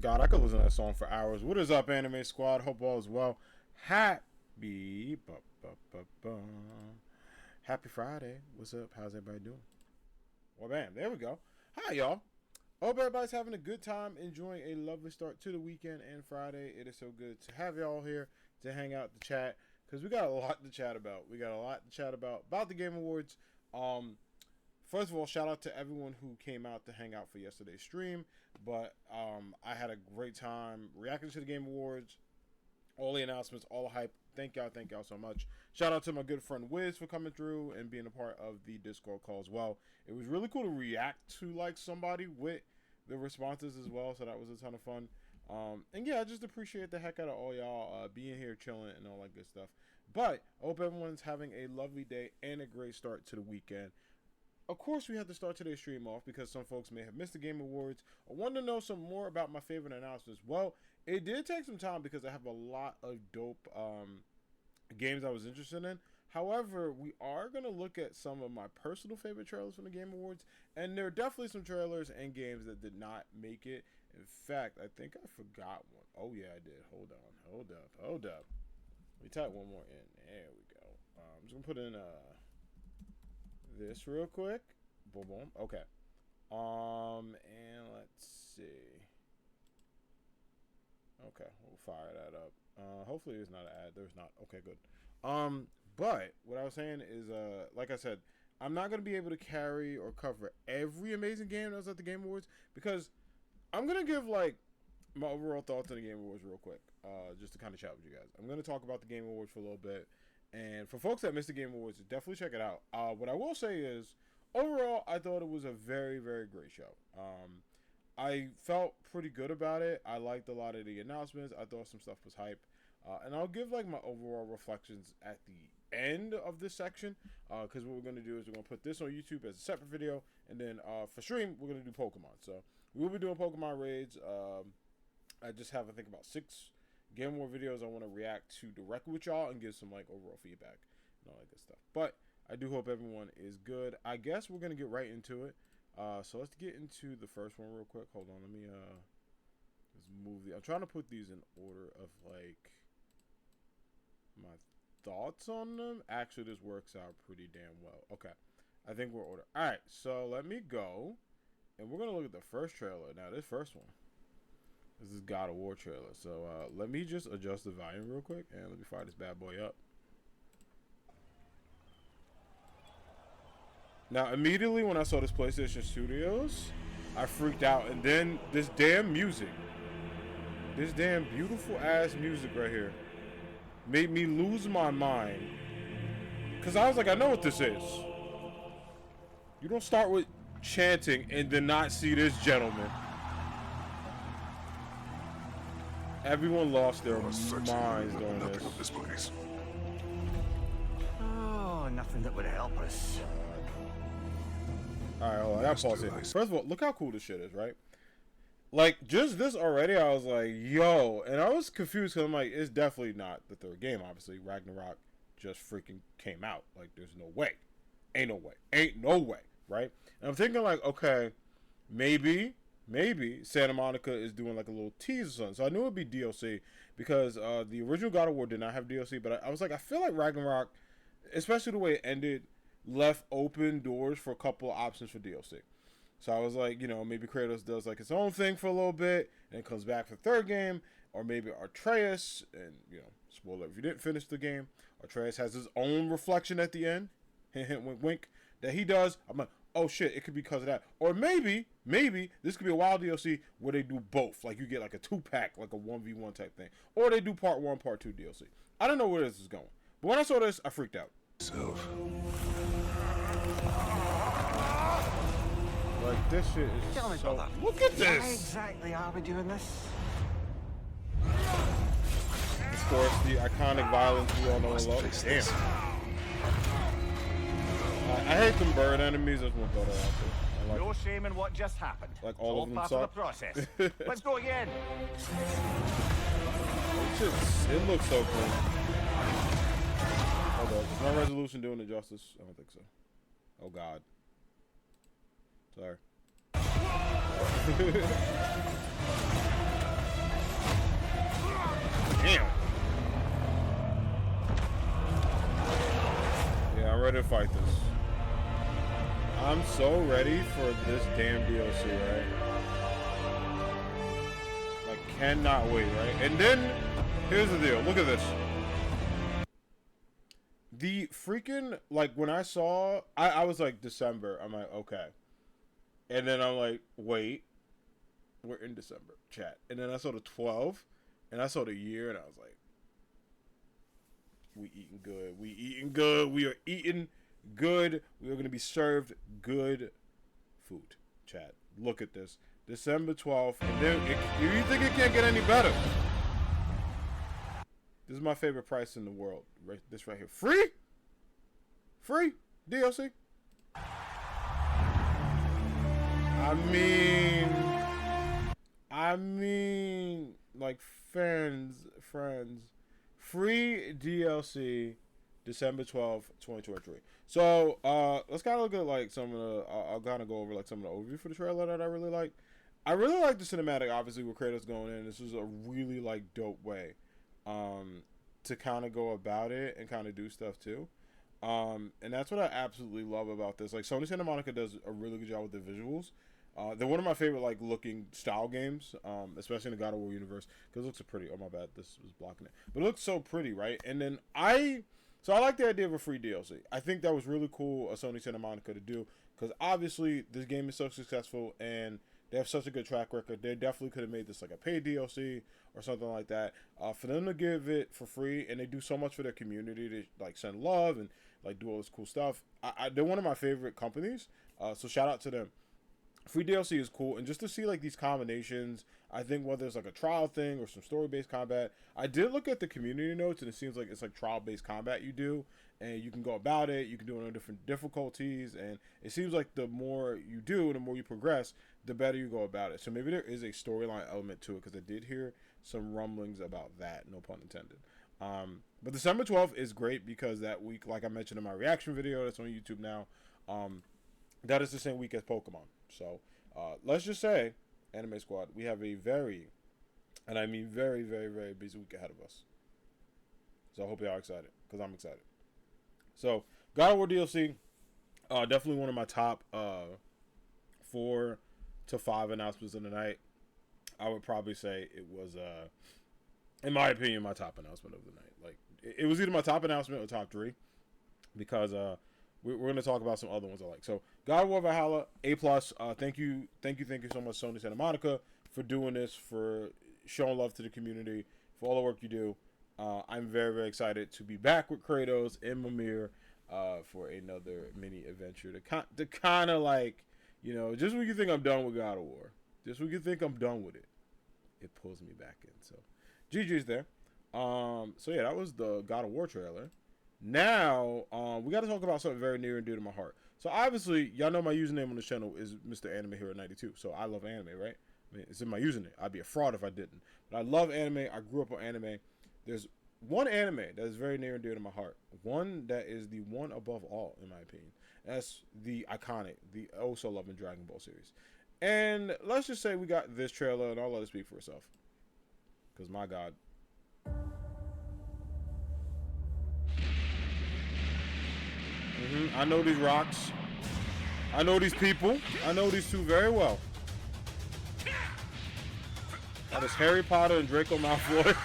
God, I could listen to that song for hours. What is up, Anime Squad? Hope all is well. Happy Friday. What's up? How's everybody doing? Well, bam, there we go. Hi, y'all. Hope everybody's having a good time, enjoying a lovely start to the weekend and Friday. It is so good to have y'all here to hang out, to chat, because we got a lot to chat about. We got a lot to chat about the Game Awards. First of all, shout out to everyone who came out to hang out for yesterday's stream. But I had a great time reacting to the Game Awards, all the announcements, all the hype. Thank y'all so much. Shout out to my good friend Wiz for coming through and being a part of the Discord call as well. It was really cool to react to like somebody with the responses as well, so that was a ton of fun. And yeah, I just appreciate the heck out of all y'all being here, chilling, and all that good stuff. But I hope everyone's having a lovely day and a great start to the weekend. Of course, we had to start today's stream off because some folks may have missed the Game Awards or want to know some more about my favorite announcements. Well, it did take some time because I have a lot of dope games I was interested in. However, we are going to look at some of my personal favorite trailers from the Game Awards, and there are definitely some trailers and games that did not make it. In fact, I think I forgot one. Oh, yeah, I did. Hold up. Let me type one more in. There we go. I'm just going to put in this real quick. Boom. Okay. And let's see. Okay, we'll fire that up. Hopefully there's not an ad. There's not. Okay, good. But what I was saying is, like I said, I'm not gonna be able to carry or cover every amazing game that was at the Game Awards because I'm gonna give like my overall thoughts on the Game Awards real quick, just to kind of chat with you guys. I'm gonna talk about the Game Awards for a little bit. And for folks that missed the Game Awards, definitely check it out. What I will say is, overall, I thought it was a very, very great show. I felt pretty good about it. I liked a lot of the announcements. I thought some stuff was hype. And I'll give like my overall reflections at the end of this section. Because what we're going to do is we're going to put this on YouTube as a separate video. And then for stream, we're going to do Pokemon. So we'll be doing Pokemon raids. I just have, I think, about 6 Game Award videos I want to react to directly with y'all and give some like overall feedback and all that good stuff. But I do hope everyone is good. I guess we're gonna get right into it. So let's get into the first one real quick. Hold on, let me let's move the. I'm trying to put these in order of like my thoughts on them. Actually, this works out pretty damn well. Okay, I think we're ordered. All right, so let me go, and we're gonna look at the first trailer. Now, this first one. This is God of War trailer. So let me just adjust the volume real quick and let me fire this bad boy up. Now, immediately when I saw this PlayStation Studios, I freaked out. And then this damn music, this damn beautiful ass music right here, made me lose my mind. Because I was like, I know what this is. You don't start with chanting and then not see this gentleman. Everyone lost their minds doing this. Oh, nothing that would help us. Alright, hold on. I gotta pause it. First of all, look how cool this shit is, right? Like, just this already, I was like, yo. And I was confused because I'm like, it's definitely not the third game, obviously. Ragnarok just freaking came out. Like, there's no way. Ain't no way, right? And I'm thinking like, okay, maybe Santa Monica is doing like a little tease or something. So I knew it would be DLC because the original God of War did not have DLC. But I was like, I feel like Ragnarok, especially the way it ended, left open doors for a couple of options for DLC. So I was like, you know, maybe Kratos does like his own thing for a little bit and comes back for the third game. Or maybe Atreus, and, you know, spoiler if you didn't finish the game, Atreus has his own reflection at the end. Hint, hint, wink, wink. That he does. I'm like, oh shit, it could be because of that. Or maybe this could be a wild DLC where they do both. Like you get like a 2-pack, like a 1v1 type thing. Or they do part 1, part 2 DLC. I don't know where this is going. But when I saw this, I freaked out. Like this shit is Tell me, so... brother, Look at this! why exactly are we doing this? Of course, the iconic violence we all know and love. Damn. I hate them bird enemies. That's what better out there. Like, no shame in what just happened. Like all of them part suck. of the process. Let's go again. It looks so cool. Hold up. Is my resolution doing it justice? I don't think so. Oh God. Sorry. Damn. Yeah, I'm ready to fight this. I'm so ready for this damn DLC, right? Like, cannot wait, right? And then, here's the deal. Look at this. The freaking, like, when I saw, I was like, December. I'm like, okay. And then I'm like, wait. We're in December, chat. And then I saw the 12, and I saw the year, and I was like, we eating good. We eating good. We are eating good. We are going to be served good food, chat. Look at this. December 12th. And then, you think it can't get any better? This is my favorite price in the world. Right, this right here. Free? Free? DLC? I mean, like, friends. Free DLC, December 12th, 2023. So, let's kind of look at, like, some of the, I'll kind of go over, like, some of the overview for the trailer that I really like. I really like the cinematic, obviously, with Kratos going in. This was a really, like, dope way, to kind of go about it and kind of do stuff, too. And that's what I absolutely love about this. Like, Sony Santa Monica does a really good job with the visuals. They're one of my favorite, like, looking style games, especially in the God of War universe, because it looks so pretty. Oh, my bad, this was blocking it. But it looks so pretty, right? And then I like the idea of a free DLC. I think that was really cool of Sony Santa Monica to do, because obviously this game is so successful, and they have such a good track record. They definitely could have made this like a paid DLC or something like that. For them to give it for free, and they do so much for their community to, like, send love and, like, do all this cool stuff. They're one of my favorite companies, so shout out to them. Free DLC is cool, and just to see, like, these combinations, I think whether it's like a trial thing or some story-based combat. I did look at the community notes, and it seems like it's like trial-based combat you do, and you can go about it. You can do it on different difficulties, and it seems like the more you do, the more you progress, the better you go about it. So maybe there is a storyline element to it, because I did hear some rumblings about that, no pun intended. But December 12th is great because that week, like I mentioned in my reaction video that's on YouTube now, that is the same week as Pokemon. So let's just say, Anime Squad, we have a very, and I mean very, very, very busy week ahead of us. So I hope y'all are excited, because I'm excited. So God of War DLC, definitely one of my top 4 to 5 announcements of the night. I would probably say it was, in my opinion, my top announcement of the night. Like, it was either my top announcement or top 3, because we're going to talk about some other ones I like. So, God of War Valhalla, A+. Thank you so much, Sony Santa Monica, for doing this, for showing love to the community, for all the work you do. I'm very, very excited to be back with Kratos and Mimir for another mini adventure to kind of, like, you know, just when you think I'm done with God of War, just when you think I'm done with it, it pulls me back in. So, GG's there. So yeah, that was the God of War trailer. Now, we got to talk about something very near and dear to my heart. So obviously, y'all know my username on this channel is Mr. Anime Hero 92. So I love anime, right? I mean, it's in my username. I'd be a fraud if I didn't. But I love anime. I grew up on anime. There's one anime that is very near and dear to my heart. One that is the one above all, in my opinion. That's the iconic, the oh so loving Dragon Ball series. And let's just say we got this trailer, and I'll let it speak for itself. Because my God. I know these rocks. I know these people. I know these two very well. That is Harry Potter and Draco Malfoy.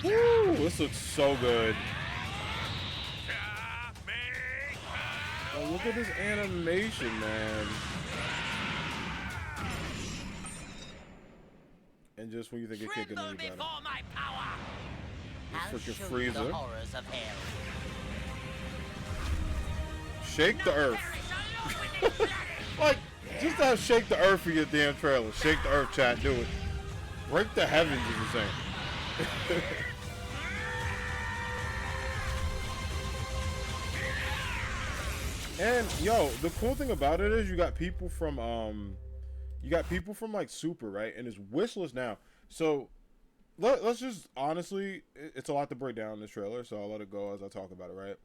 Woo, this looks so good. Oh, look at this animation, man. And just when you think it can't get any better. This freaking Freezer. Shake the earth. Like, just to have shake the earth for your damn trailer. Shake the earth, chat. Do it. Break the heavens, is you're saying. And yo, the cool thing about it is you got people from like Super, right? And it's wishlist now. So let's just honestly, it's a lot to break down in this trailer, so I'll let it go as I talk about it, right?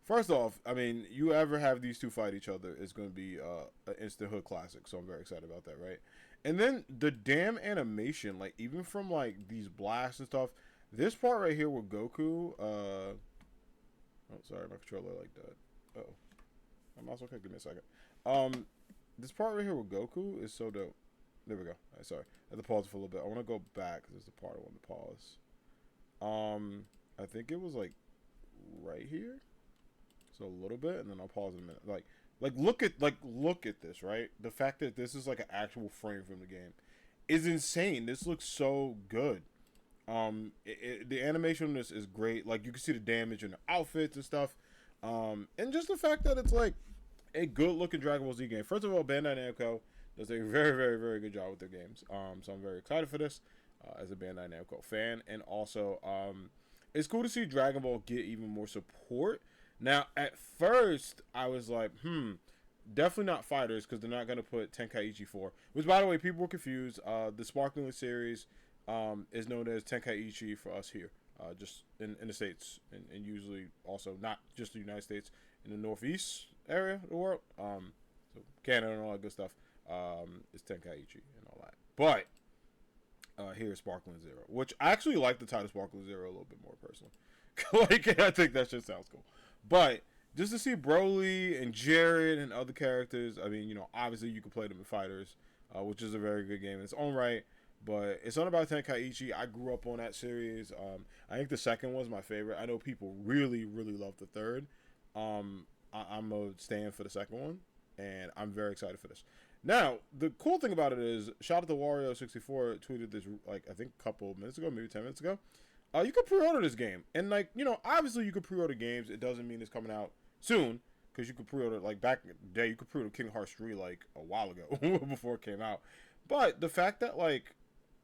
First off, I mean, you ever have these two fight each other, it's going to be an instant hood classic, so I'm very excited about that, right? And then the damn animation, like even from like these blasts and stuff. This part right here with Goku, oh sorry, my controller like that. Oh, I'm also okay. Give me a second. This part right here with Goku is so dope. There we go. Right, sorry, I had to pause for a little bit. I want to go back because it's the part I want to pause. I think it was like right here. So a little bit, and then I'll pause in a minute. Look at this, right? The fact that this is like an actual frame from the game is insane. This looks so good. The animation on this is great. Like you can see the damage in the outfits and stuff. And just the fact that it's like a good looking Dragon Ball Z game. First of all, Bandai Namco does a very, very, very good job with their games. So I'm very excited for this as a Bandai Namco fan, and also it's cool to see Dragon Ball get even more support. Now, at first, I was like, definitely not Fighters, because they're not going to put Tenkaichi 4. Which, by the way, people were confused. The Sparkling series is known as Tenkaichi for us here, just in the States, and usually also not just the United States, in the Northeast area of the world. So Canada and all that good stuff is Tenkaichi and all that. But here's Sparkling Zero, which I actually like the title Sparkling Zero a little bit more personally. Like, I think that shit sounds cool. But just to see Broly and Jared and other characters, I mean, obviously you can play them in Fighters, which is a very good game in its own right. But it's not about Tenkaichi. I grew up on that series. I think the second was my favorite. I know people really, really love the third. I'm a stand for the second one, and I'm very excited for this. Now, the cool thing about it is, shout out to Wario64 tweeted this, like, I think a couple minutes ago, maybe 10 minutes ago. You can pre-order this game. And, like, obviously you can pre-order games. It doesn't mean it's coming out soon, because you could pre-order, like, back in the day, you could pre-order Kingdom Hearts 3, like, a while ago, before it came out. But the fact that, like,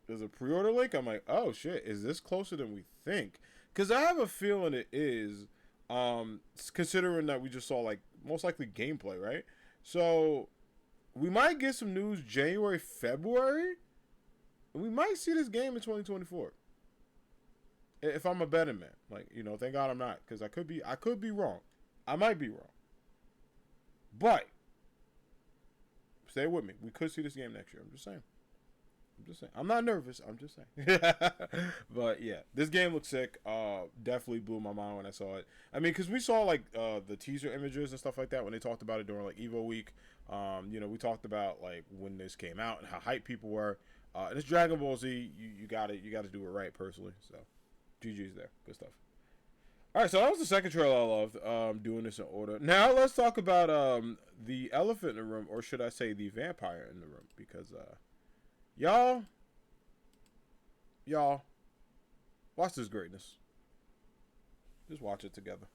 there's a pre-order link, I'm like, oh, shit, is this closer than we think? Because I have a feeling it is, considering that we just saw, like, most likely gameplay, right? So, we might get some news January, February, and we might see this game in 2024. If I'm a betting man, like, thank God I'm not, because I could be wrong. I might be wrong. But stay with me. We could see this game next year. I'm just saying. I'm not nervous. I'm just saying. But yeah, this game looks sick. Definitely blew my mind when I saw it. I mean, because we saw like the teaser images and stuff like that when they talked about it during like Evo Week. We talked about like when this came out and how hyped people were. And it's Dragon Ball Z. You got to do it right personally. So. GG's there. Good stuff. Alright, so that was the second trailer I loved. Doing this in order. Now let's talk about the elephant in the room, or should I say the vampire in the room, because y'all watch this greatness. Just watch it together.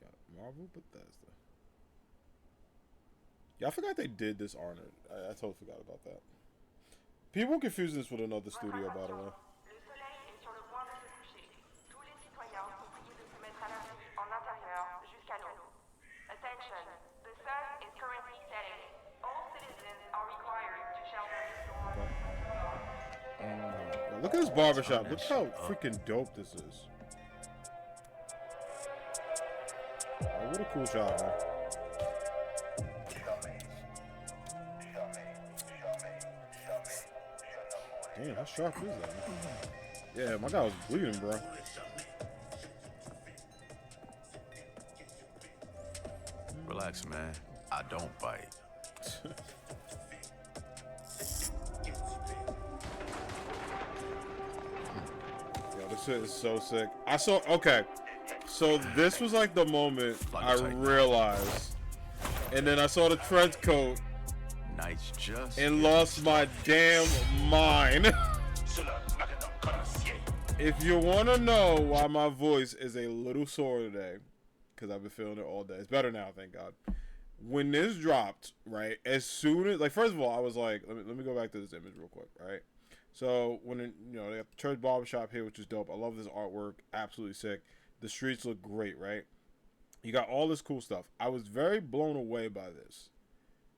Got Marvel Bethesda. Yeah, I forgot they did this Arnold. I totally forgot about that. People confuse this with another studio, by the way. Look at this barbershop. Look how freaking dope this is. Oh, what a cool shot, man. Damn, how sharp is that, man? Yeah, my guy was bleeding, bro. Relax, man. I don't bite. Yo, this shit is so sick. Okay. So this was like the moment I realized. And then I saw the trench coat. And lost my damn mind. If you want to know why my voice is a little sore today, because I've been feeling it all day. It's better now, thank God. When this dropped, right, as soon as, like, first of all, I was like, let me go back to this image real quick, right? So, when, they got the church barbershop here, which is dope. I love this artwork. Absolutely sick. The streets look great, right? You got all this cool stuff. I was very blown away by this.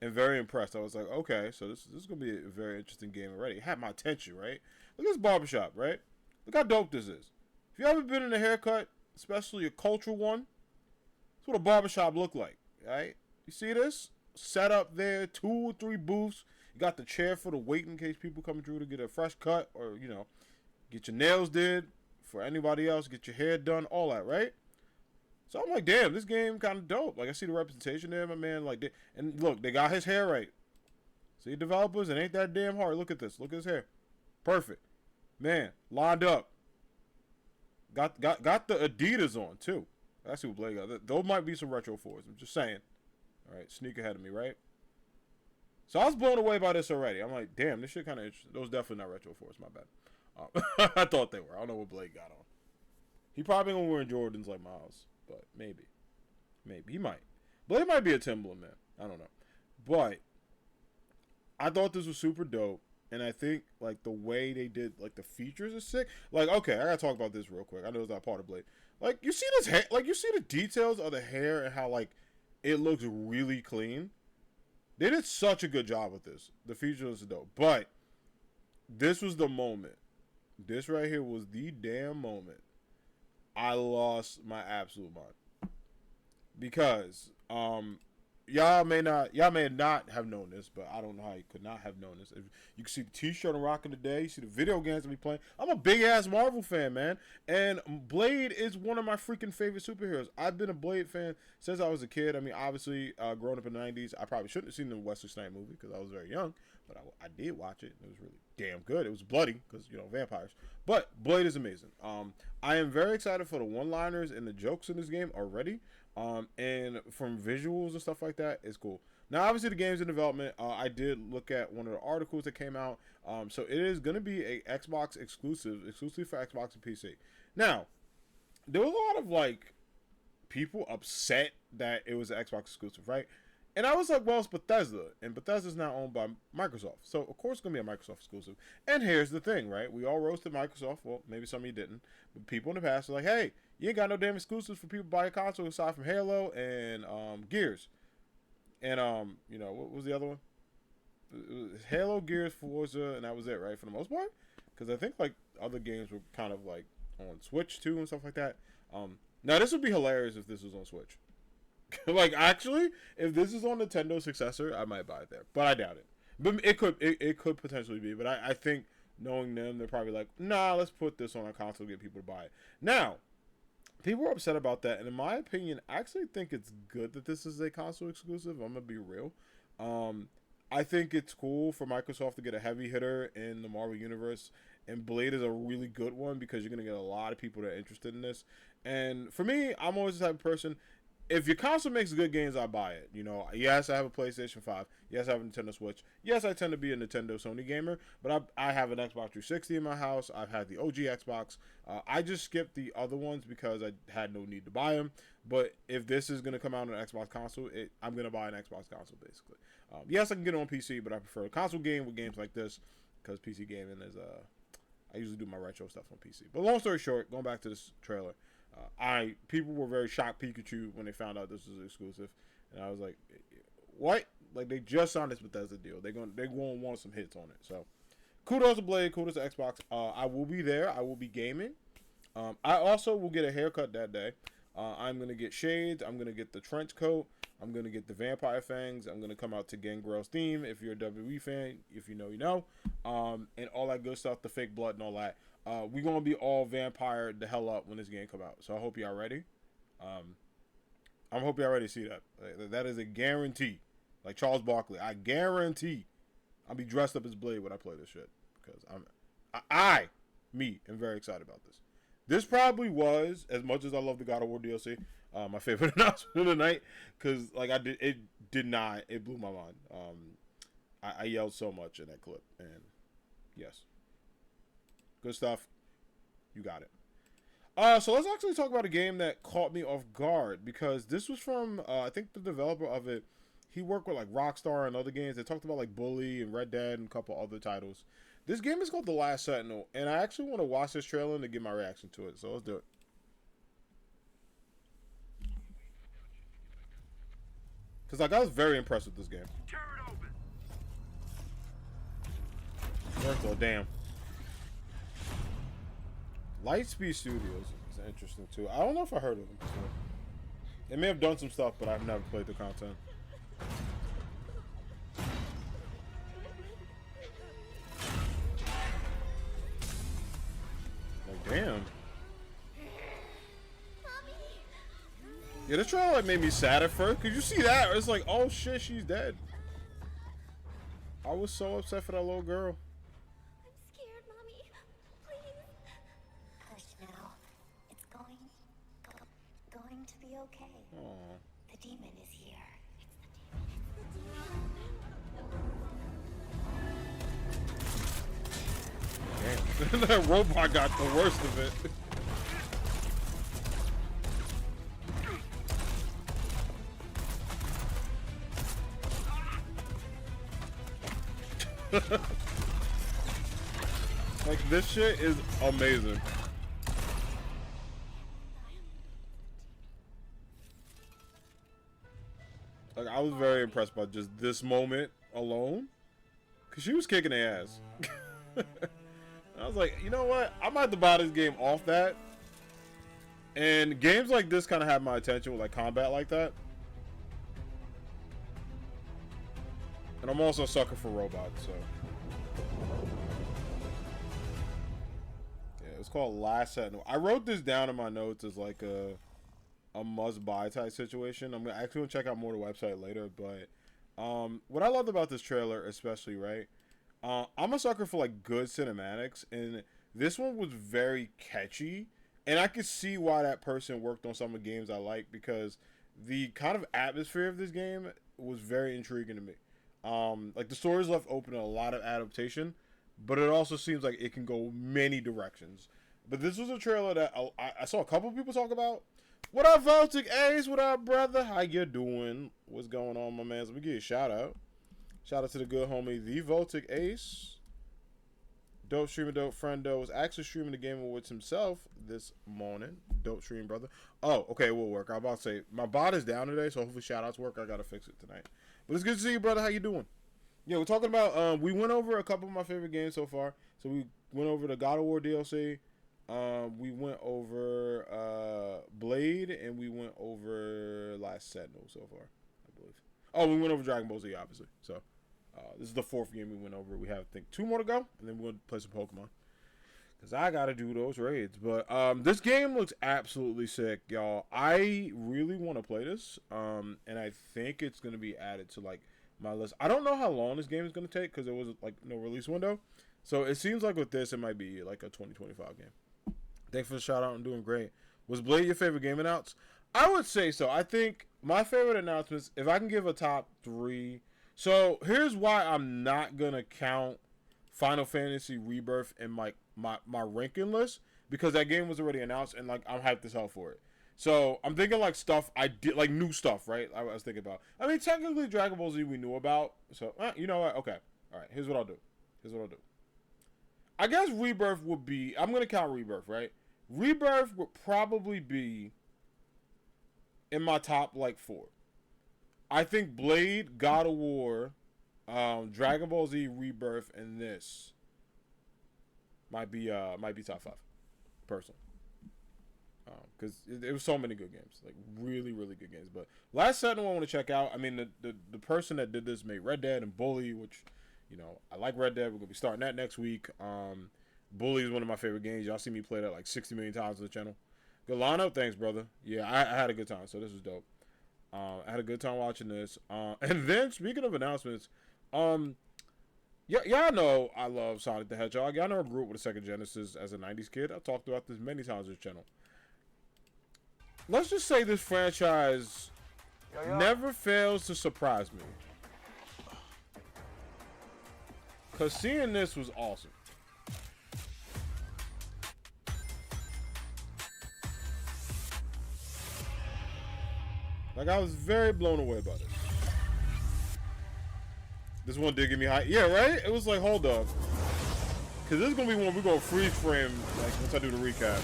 And very impressed. I was like, okay, so this is going to be a very interesting game already. It had my attention, right? Look at this barbershop, right? Look how dope this is. If you ever been in a haircut, especially a cultural one, That's what a barbershop look like, right? You see this? Set up there, 2 or 3 booths. You got the chair for the wait in case people coming through to get a fresh cut or, you know, get your nails did. For anybody else, get your hair done, all that, right? So I'm like, damn, this game kind of dope. Like, I see the representation there, my man. Like, and look, they got his hair right. See, developers, it ain't that damn hard. Look at this. Look at his hair. Perfect. Man, lined up. Got the Adidas on, too. That's who Blade got. Those might be some retro 4s. I'm just saying. All right, sneak ahead of me, right? So I was blown away by this already. I'm like, damn, this shit kind of interesting. Those definitely not retro 4s, my bad. I thought they were. I don't know what Blade got on. He probably gonna wear Jordans like Miles, but maybe. Maybe. He might. Blade might be a Timberland, man. I don't know. But I thought this was super dope. And I think, like, the way they did, like, the features is sick. Like, okay, I gotta talk about this real quick. I know it's not part of Blade. Like, you see this hair? Like, you see the details of the hair and how, like, it looks really clean. They did such a good job with this. The features is dope. But this was the moment. This right here was the damn moment I lost my absolute mind. Because, y'all may not have known this, but I don't know how you could not have known this. If you can see the t-shirt I'm rocking today, you see the video games I be playing. I'm a big ass Marvel fan, man, and Blade is one of my freaking favorite superheroes. I've been a Blade fan since I was a kid. I mean, obviously, growing up in the '90s, I probably shouldn't have seen the Wesley Snipes movie because I was very young, but I did watch it. It was really damn good. It was bloody because, you know, vampires. But Blade is amazing. I am very excited for the one-liners and the jokes in this game already. And from visuals and stuff like that, it's cool. Now, obviously, the game's in development. I did look at one of the articles that came out. So it is going to be a Xbox exclusive for Xbox and PC. Now, there was a lot of, like, people upset that it was an Xbox exclusive, right? And I was like, well, it's Bethesda, and Bethesda's now owned by Microsoft. So, of course, it's going to be a Microsoft exclusive. And here's the thing, right? We all roasted Microsoft. Well, maybe some of you didn't. But people in the past were like, hey, you ain't got no damn exclusives for people to buy a console aside from Halo and Gears. And, you know, what was the other one? It was Halo, Gears, Forza, and that was it, right? For the most part? Because I think, like, other games were kind of, like, on Switch, too, and stuff like that. Now, this would be hilarious if this was on Switch. Like, actually, if this is on Nintendo's successor, I might buy it there, but I doubt it. But it could potentially be. But I think, knowing them, they're probably like, nah, let's put this on a console to get people to buy it. Now, people are upset about that, and in my opinion, I actually think it's good that this is a console exclusive. I'm gonna be real. I think it's cool for Microsoft to get a heavy hitter in the Marvel Universe, and Blade is a really good one because you're gonna get a lot of people that are interested in this. And for me, I'm always the type of person. If your console makes good games, I buy it. You know, yes, I have a PlayStation 5. Yes, I have a Nintendo Switch. Yes, I tend to be a Nintendo Sony gamer, but I have an Xbox 360 in my house. I've had the OG Xbox. I just skipped the other ones because I had no need to buy them. But if this is going to come out on an Xbox console, I'm going to buy an Xbox console, basically. Yes, I can get it on PC, but I prefer a console game with games like this because PC gaming is, I usually do my retro stuff on PC. But long story short, going back to this trailer, people were very shocked Pikachu when they found out this was exclusive, and I was like, what? Like, they just signed this Bethesda deal. They're gonna want some hits on it. So kudos to Blade, kudos to Xbox. I will be there. I will be gaming. I also will get a haircut that day. I'm gonna get shades. I'm gonna get the trench coat. I'm gonna get the vampire fangs. I'm gonna come out to Gangrel's theme. If you're a WWE fan, if you know, you know, and all that good stuff, the fake blood and all that. We're gonna be all vampire the hell up when this game come out. So I hope y'all ready. I hope y'all ready to see that. That is a guarantee. Like Charles Barkley, I guarantee I'll be dressed up as Blade when I play this shit. Because I am very excited about this. This probably was, as much as I love the God of War DLC, my favorite announcement of the night. Because like it blew my mind. I yelled so much in that clip, and yes. Good stuff. You got it. So let's actually talk about a game that caught me off guard because this was from, I think the developer of it, he worked with like Rockstar and other games. They talked about like Bully and Red Dead and a couple other titles. This game is called The Last Sentinel, and I actually want to watch this trailer to get my reaction to it. So let's do it. Because like I was very impressed with this game. Tear it open. First of all, damn. Lightspeed Studios is interesting too. I don't know if I heard of them before. They may have done some stuff, but I've never played the content. Like, damn. Yeah, this trailer like made me sad at first. Cause you see that? It's like, oh shit, she's dead. I was so upset for that little girl. I'm scared, Mommy. Please. Hush now. It's going to be okay. Aww. The demon is here. It's the demon. Damn. That robot got the worst of it. Like, this shit is amazing. Like, I was very impressed by just this moment alone. Because she was kicking their ass. I was like, you know what? I might have to buy this game off that. And games like this kind of have my attention with like combat like that. And I'm also a sucker for robots, so. Yeah, it's called Last Sentinel. I wrote this down in my notes as like a must-buy type situation. I'm actually gonna check out more of the website later, but what I loved about this trailer, especially, right? I'm a sucker for like good cinematics, and this one was very catchy, and I could see why that person worked on some of the games I like, because the kind of atmosphere of this game was very intriguing to me. Like the story's left open to a lot of adaptation, but it also seems like it can go many directions. But this was a trailer that I saw a couple people talk about. What up, Voltic Ace? What up, brother? How you doing? What's going on, my man? Let me give you a shout out. Shout out to the good homie, the Voltic Ace. Dope streamer, dope friend, though, was actually streaming the Game Awards himself this morning. Dope stream, brother. Oh, okay, it will work. I was about to say, my bot is down today, so hopefully shout outs work. I gotta fix it tonight. But it's good to see you, brother. How you doing? Yeah, we're talking about, we went over a couple of my favorite games so far. So we went over the God of War DLC. We went over Blade, and we went over Last Sentinel so far, I believe. Oh, we went over Dragon Ball Z, obviously. So this is the fourth game we went over. We have, I think, 2 more to go, and then we're going to play some Pokemon. Because I got to do those raids. But this game looks absolutely sick, y'all. I really want to play this, and I think it's going to be added to, like, my list. I don't know how long this game is going to take, because there was, like, no release window. So it seems like with this, it might be, like, a 2025 game. Thanks for the shout out and doing great. Was Blade your favorite game announce? I would say so. I think my favorite announcements, if I can give a top 3. So here's why I'm not going to count Final Fantasy Rebirth in my ranking list, because that game was already announced and like I'm hyped as hell for it. So I'm thinking like stuff I did, like new stuff, right? I was thinking about. I mean, technically Dragon Ball Z we knew about. So you know what? Okay. All right. Here's what I'll do. I guess Rebirth would be. I'm gonna count Rebirth, right? Rebirth would probably be in my top like 4. I think Blade, God of War, Dragon Ball Z, Rebirth, and this might be top 5, personally. Because it was so many good games, like really, really good games. But Last Sentinel I want to check out. I mean, the person that did this made Red Dead and Bully, which, you know, I like Red Dead. We're gonna be starting that next week. Bully is one of my favorite games. Y'all see me play that like 60 million times on the channel. Good lineup, thanks, brother. Yeah, I had a good time, so this was dope. I had a good time watching this. And then, speaking of announcements, y'all know I love Sonic the Hedgehog. Y'all know I grew up with a Sega Genesis as a 90s kid. I've talked about this many times on this channel. Let's just say this franchise never fails to surprise me. Because seeing this was awesome. Like, I was very blown away by this. This one did get me high. Yeah, right? It was like, hold up. Because this is going to be one we're going to freeze frame, like, once I do the recap.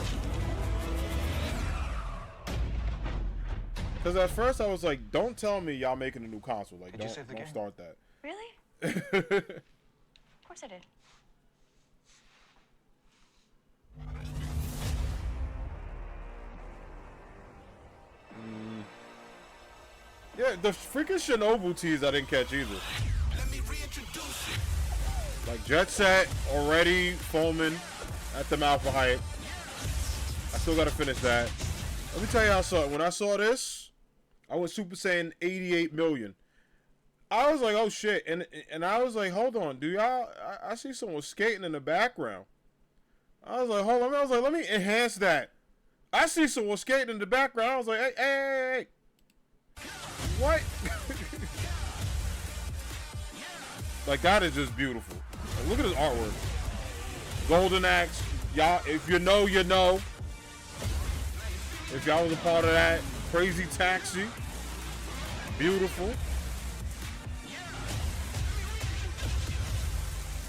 Because at first I was like, don't tell me y'all making a new console. Like, don't start that. Really? Of course I did. Yeah, the freaking Shinobu tease I didn't catch either. Like Jet Set already foaming at the mouth for hype. I still gotta finish that. Let me tell you how I saw it. When I saw this, I was Super Saiyan 88 million. I was like, oh shit, and I was like, hold on, do y'all? I see someone skating in the background. I was like, hold on. I was like, let me enhance that. I see someone skating in the background. I was like, hey. What? Like, that is just beautiful. Like, look at his artwork. Golden Axe. Y'all, if you know, you know. If y'all was a part of that. Crazy Taxi. Beautiful.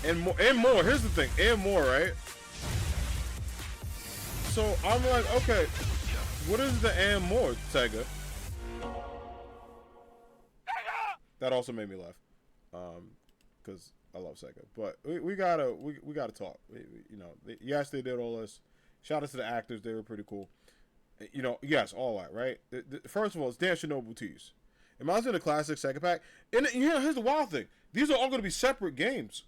And more. Here's the thing. And more, right? So, I'm like, okay. What is the and more, Sega? That also made me laugh. Because I love Sega. But we gotta talk. You know, yes, they did all this. Shout out to the actors. They were pretty cool. You know, yes, all that, right? First of all, it's Dan Shinobu tease. Imagine the classic Sega pack. And you know, here's the wild thing. These are all going to be separate games.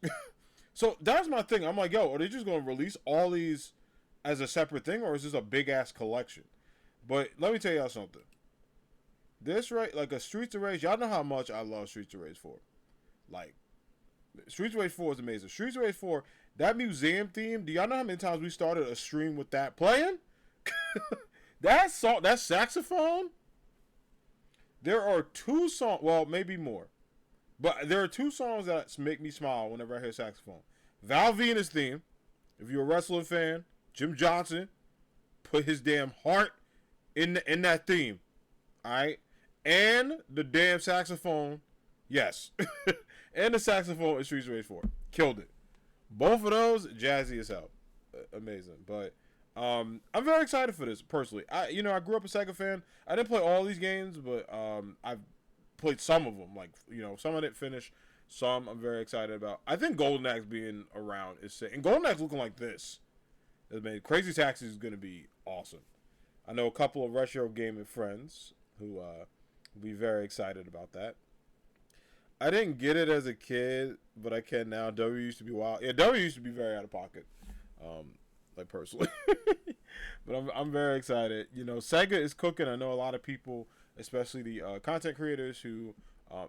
So that's my thing. I'm like, yo, are they just going to release all these as a separate thing? Or is this a big-ass collection? But let me tell y'all something. This, right, like a Streets of Rage, y'all know how much I love Streets of Rage 4. Like, Streets of Rage 4 is amazing. Streets of Rage 4, that museum theme, do y'all know how many times we started a stream with that playing? That song, that saxophone, there are 2 songs, well, maybe more. But there are 2 songs that make me smile whenever I hear saxophone. Val Venus theme, if you're a wrestling fan, Jim Johnson put his damn heart in that theme. Alright? And the damn saxophone, yes. And the saxophone in Streets of Rage 4. Killed it. Both of those, jazzy as hell. Amazing. But I'm very excited for this, personally. I grew up a Sega fan. I didn't play all these games, but I've played some of them. Like, you know, some I didn't finish. Some I'm very excited about. I think Golden Axe being around is sick. And Golden Axe looking like this. I mean, Crazy Taxi is going to be awesome. I know a couple of retro gaming friends who will be very excited about that. I didn't get it as a kid, but I can now. W used to be wild. Yeah, W used to be very out of pocket, like personally. But I'm very excited. You know, Sega is cooking. I know a lot of people, especially the content creators who,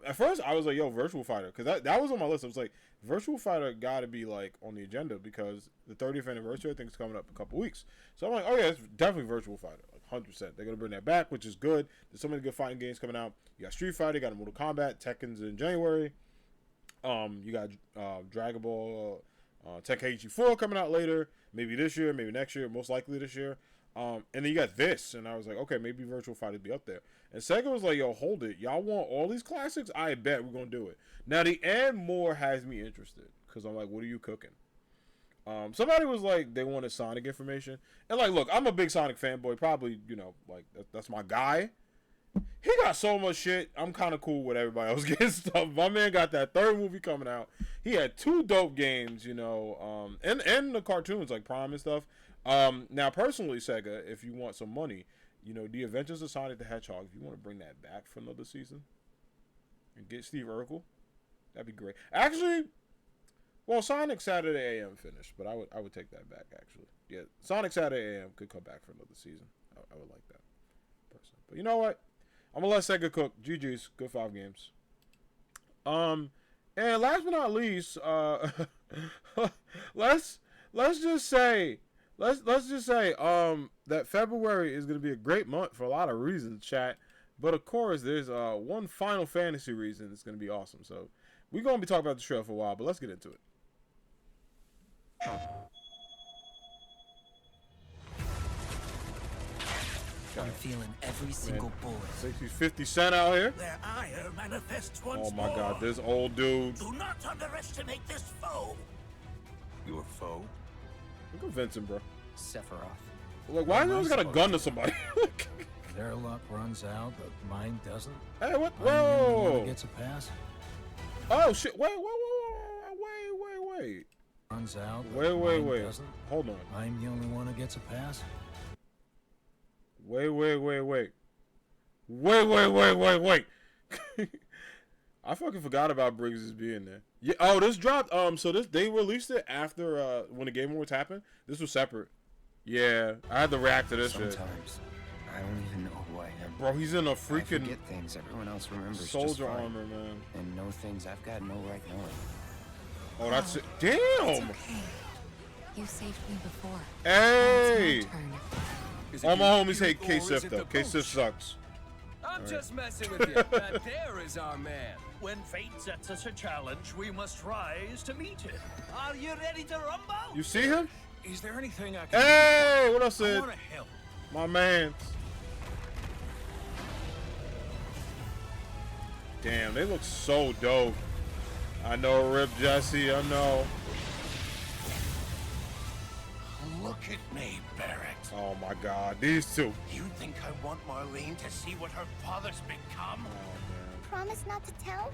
at first I was like, yo, Virtual Fighter, because that was on my list. I was like, Virtual Fighter got to be like on the agenda because the 30th anniversary I think is coming up in a couple weeks. So I'm like, oh yeah, it's definitely Virtual Fighter, like 100%. They're gonna bring that back, which is good. There's so many good fighting games coming out. You got Street Fighter, you got Mortal Kombat, Tekken's in January. You got Dragon Ball, Tenkaichi 4 coming out later, maybe this year, maybe next year, most likely this year. And then you got this, and I was like, okay, maybe Virtual Fighter be up there. And Sega was like, yo, hold it. Y'all want all these classics? I bet we're going to do it. Now, the and more has me interested, because I'm like, what are you cooking? Somebody was like, they wanted Sonic information. And like, look, I'm a big Sonic fanboy, probably, you know, like, that's my guy. He got so much shit. I'm kind of cool with everybody else getting stuff. My man got that 3rd movie coming out. He had 2 dope games, you know, and the cartoons like Prime and stuff. Now, personally, Sega, if you want some money, you know, The Adventures of Sonic the Hedgehog, if you want to bring that back for another season and get Steve Urkel, that'd be great. Actually, well, Sonic Saturday AM finished, but I would take that back, actually. Yeah, Sonic Saturday AM could come back for another season. I would like that, personally. But you know what? I'm going to let Sega cook. GG's. Good 5 games. And last but not least, let's just say that February is going to be a great month for a lot of reasons, chat. But of course, there's one Final Fantasy reason it's going to be awesome. So we're going to be talking about the trailer for a while, but let's get into it. I'm feeling every single bullet. 50 Cent out here. Their ire manifests once Oh my more. God, this old dude. Do not underestimate this foe. Your foe? Look at Vincent, bro. Sephiroth. Like, why you always got a gun to somebody? Their luck runs out, but mine doesn't. Hey, what? I'm the only one Whoa! that gets a pass. Oh shit! Wait! Runs out, but Wait! mine doesn't. Hold on. I'm the only one who gets a pass. Wait. I fucking forgot about Briggs being there. Yeah. Oh, this dropped. So they released it after when the Game Awards happened. This was separate. Yeah, I had to react to this shit. Sometimes I don't even know who I am. Bro, he's in a I freaking forget things everyone else remembers just soldier fine, armor, man. and know things I've got no right knowing. Oh, that's it. Damn. It's okay. You saved me before. Hey. Now it's All my my turn. homies hate K-Sif though. K-Sif sucks. I'm just messing with you. That there is our man. When fate sets us a challenge, we must rise to meet it. Are you ready to rumble? You see him? Is there anything I can Hey, what up, I Sid? want to help. My man. Damn, they look so dope. I know, Rip Jesse. I know. Look at me, Barrett. Oh my God, these two. You think I want Marlene to see what her father's become? Oh Promise not to tell?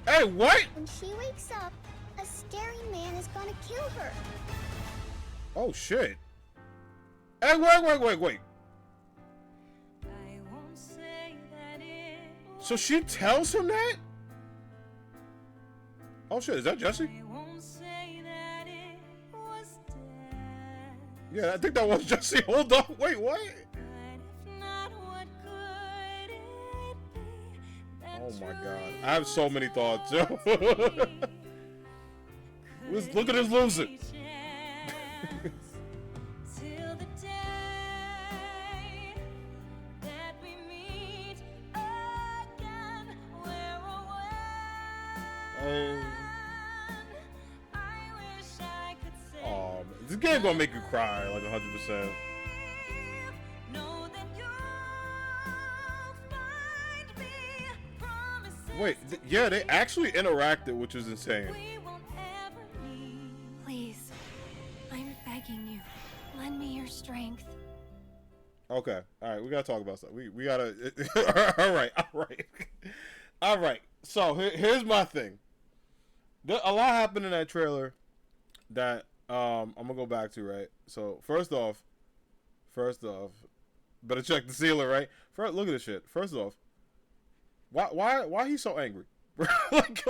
man. Hey, what? When she wakes up, a staring man is gonna kill her. Oh shit. Hey, wait. So she tells him that? Oh shit, is that Jesse? Yeah, I think that was Jesse. Hold on. Wait, what? Oh my God. I have so many thoughts. Look at this loser. Oh, this game gonna make you cry like 100%. Wait, yeah, they actually interacted, which is insane. Please, I'm begging you. Lend me your strength. Okay, all right, we gotta talk about stuff. We gotta. All right. So here's my thing. A lot happened in that trailer that I'm gonna go back to, right? So first off, better check the sealer, right? First, look at this shit. First off, why he's so angry? like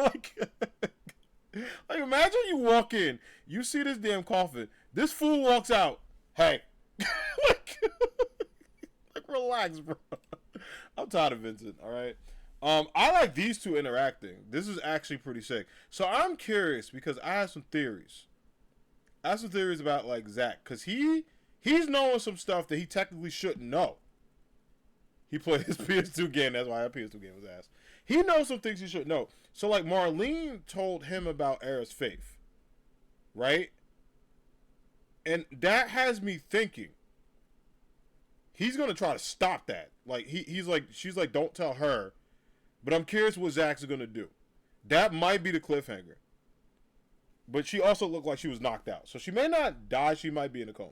imagine you walk in, you see this damn coffin, this fool walks out. Hey, like relax, bro. I'm tired of Vincent. All right. I like these two interacting. This is actually pretty sick. So I'm curious because I have some theories. I have some theories about like Zach, because he's knowing some stuff that he technically shouldn't know. He played his PS2 game. That's why that PS2 game was ass. He knows some things he shouldn't know. So like Marlene told him about Era's faith, right? And that has me thinking he's gonna try to stop that. Like she's like, don't tell her. But I'm curious what Zach's gonna do. That might be the cliffhanger. But she also looked like she was knocked out, so she may not die. She might be in a coma.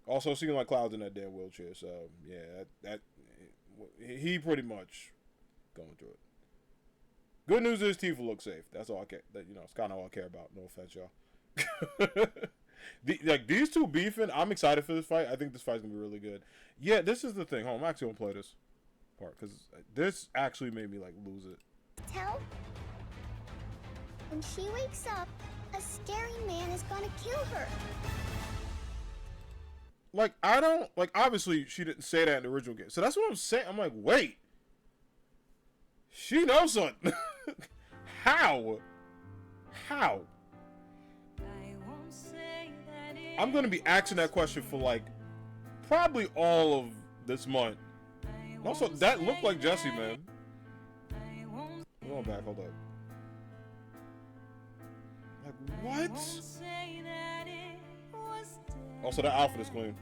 Also, seeing like Cloud's in that damn wheelchair, so yeah, that he pretty much going through it. Good news is Tifa looks safe. That's all I care. It's kind of all I care about. No offense, y'all. These two beefing, I'm excited for this fight. I think this fight's gonna be really good. Yeah, this is the thing. Hold on, I'm actually gonna play this part because this actually made me like lose it. Tell? When she wakes up, a staring man is gonna kill her. Like, I don't, like, obviously she didn't say that in the original game. So that's what I'm saying. I'm like, wait. She knows something. How? I'm going to be asking that question for, like, probably all of this month. Also, that looked like Jesse, man. I'm going back, hold up. Like, what? Also, that outfit is clean.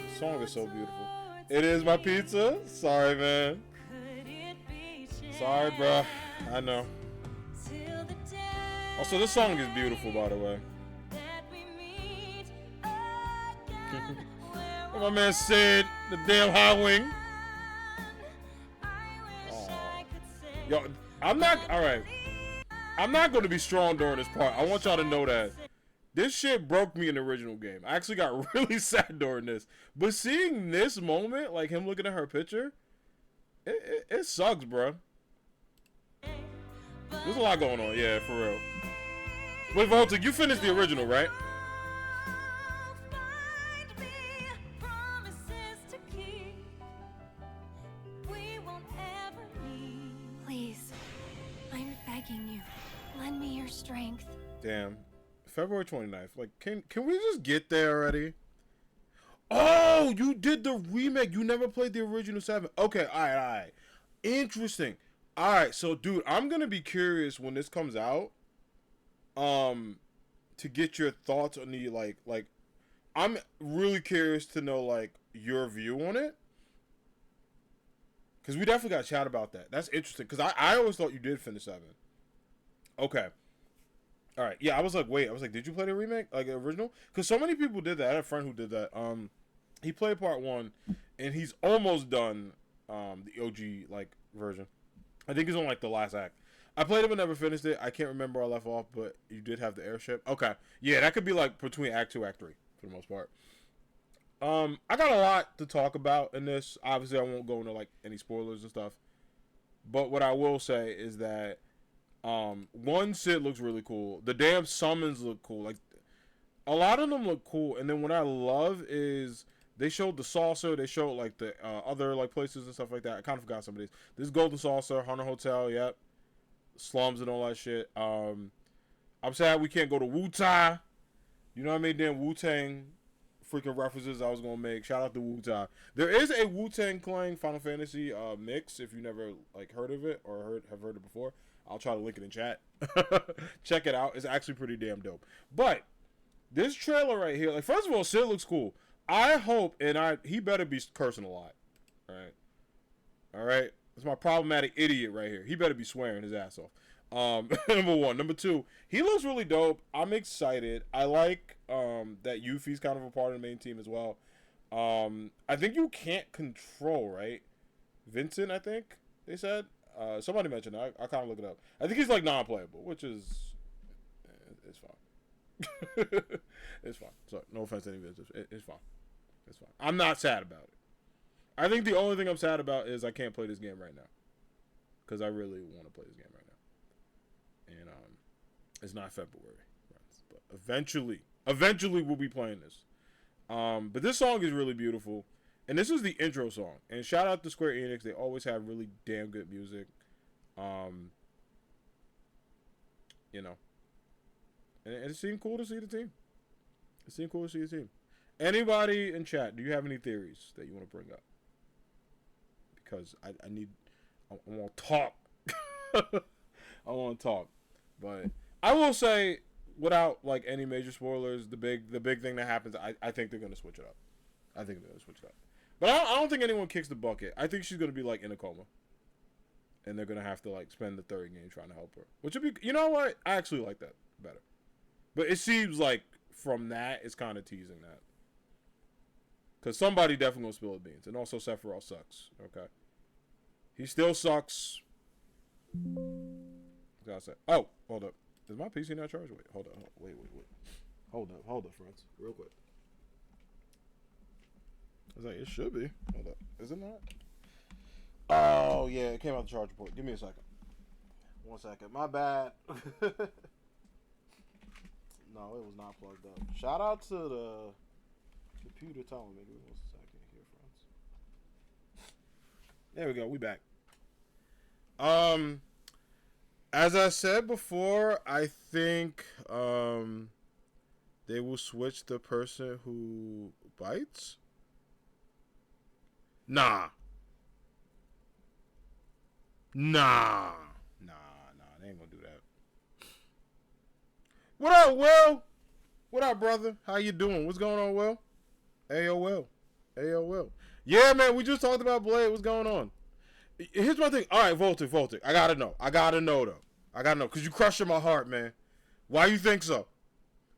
The song is so beautiful. It is my pizza. Sorry, man. Sorry, bro. I know. Also, this song is beautiful, by the way. My man said the damn high wing. Yo, I'm not, alright. I'm not going to be strong during this part. I want y'all to know that. This shit broke me in the original game. I actually got really sad during this. But seeing this moment, like him looking at her picture, it sucks, bro. There's a lot going on, yeah, for real. Wait, Voltic, you finished the original, right? Please, I'm begging you, lend me your strength. Damn. February 29th. Like, can we just get there already? Oh, you did the remake. You never played the original 7. Okay, all right. Interesting. All right, so, dude, I'm going to be curious when this comes out to get your thoughts on the, like, I'm really curious to know, like, your view on it. Because we definitely got to chat about that. That's interesting. Because I always thought you did finish 7. Okay. All right. Yeah, I was like, wait. I was like, did you play the remake? Like, the original? Because so many people did that. I had a friend who did that. He played part 1, and he's almost done the OG, like, version. I think he's on, like, the last act. I played it but never finished it. I can't remember where I left off, but you did have the airship. Okay. Yeah, that could be, like, between Act 2 Act 3, for the most part. I got a lot to talk about in this. Obviously, I won't go into, like, any spoilers and stuff. But what I will say is that, one, Sid looks really cool. The damn summons look cool. Like, a lot of them look cool. And then what I love is they showed the saucer. They showed, like, the other, like, places and stuff like that. I kind of forgot some of these. This Golden Saucer, Hunter Hotel, yep. Slums and all that shit. I'm sad we can't go to Wu-Tai. You know what I mean? Damn Wu-Tang freaking references I was gonna make. Shout out to Wu-Tai. There is a Wu-Tang Clan Final Fantasy mix. If you never like heard of it or have heard it before, I'll try to link it in chat. Check it out. It's actually pretty damn dope. But this trailer right here, like, first of all, Sid looks cool. I hope, and he better be cursing a lot. All right. That's my problematic idiot right here. He better be swearing his ass off. Number 1. Number 2, he looks really dope. I'm excited. I like that Yuffie's kind of a part of the main team as well. I think you can't control, right? Vincent, I think they said. Somebody mentioned that. I kind of look it up. I think he's like non-playable, which is it's fine. It's fine. Sorry, no offense to any visitors. It's fine. It's fine. I'm not sad about it. I think the only thing I'm sad about is I can't play this game right now. Because I really want to play this game right now. And it's not February. But eventually we'll be playing this. But this song is really beautiful. And this is the intro song. And shout out to Square Enix. They always have really damn good music. You know. And it seemed cool to see the team. It seemed cool to see the team. Anybody in chat, do you have any theories that you want to bring up? Because I want to talk. I want to talk. But I will say, without like any major spoilers, the big thing that happens, I think they're gonna switch it up. I think they're gonna switch it up. But I don't think anyone kicks the bucket. I think she's gonna be like in a coma, and they're gonna have to like spend the third game trying to help her. Which would be, you know what? I actually like that better. But it seems like from that, it's kind of teasing that. Because somebody definitely gonna spill the beans. And also Sephiroth sucks. Okay. He still sucks. Gotta say. Oh, hold up. Is my PC not charged? Wait, hold up. Wait. Hold up, friends. Real quick. I was like, it should be. Hold up. Is it not? Oh, yeah. It came out the charge port. Give me a second. 1 second. My bad. No, it was not plugged up. Shout out to the computer telling me. Give me 1 second here, friends. There we go. We back. As I said before, I think they will switch the person who bites. Nah. They ain't gonna do that. What up, Will? What up, brother? How you doing? What's going on, Will? AOL. Yeah, man, we just talked about Blade. What's going on? Here's my thing. All right, Voltic. I gotta know, though. Because you crushing my heart, man. Why you think so?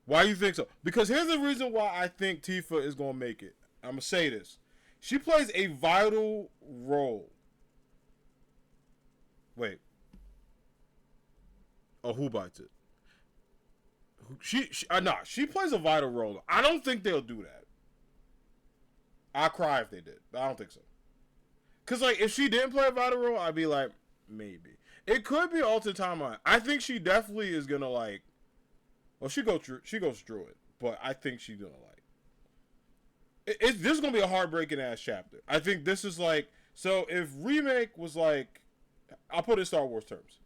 Because here's the reason why I think Tifa is gonna make it. I'm gonna say this. She plays a vital role. Wait. Oh, who bites it? She plays a vital role. I don't think they'll do that. I'd cry if they did, but I don't think so. Cause like if she didn't play a vital role, I'd be like, maybe. It could be alternate timeline. I think she definitely is gonna like. Well, she goes through it, but I think she's gonna like. This is gonna be a heartbreaking ass chapter. I think this is like, so if remake was like, I'll put it in Star Wars terms.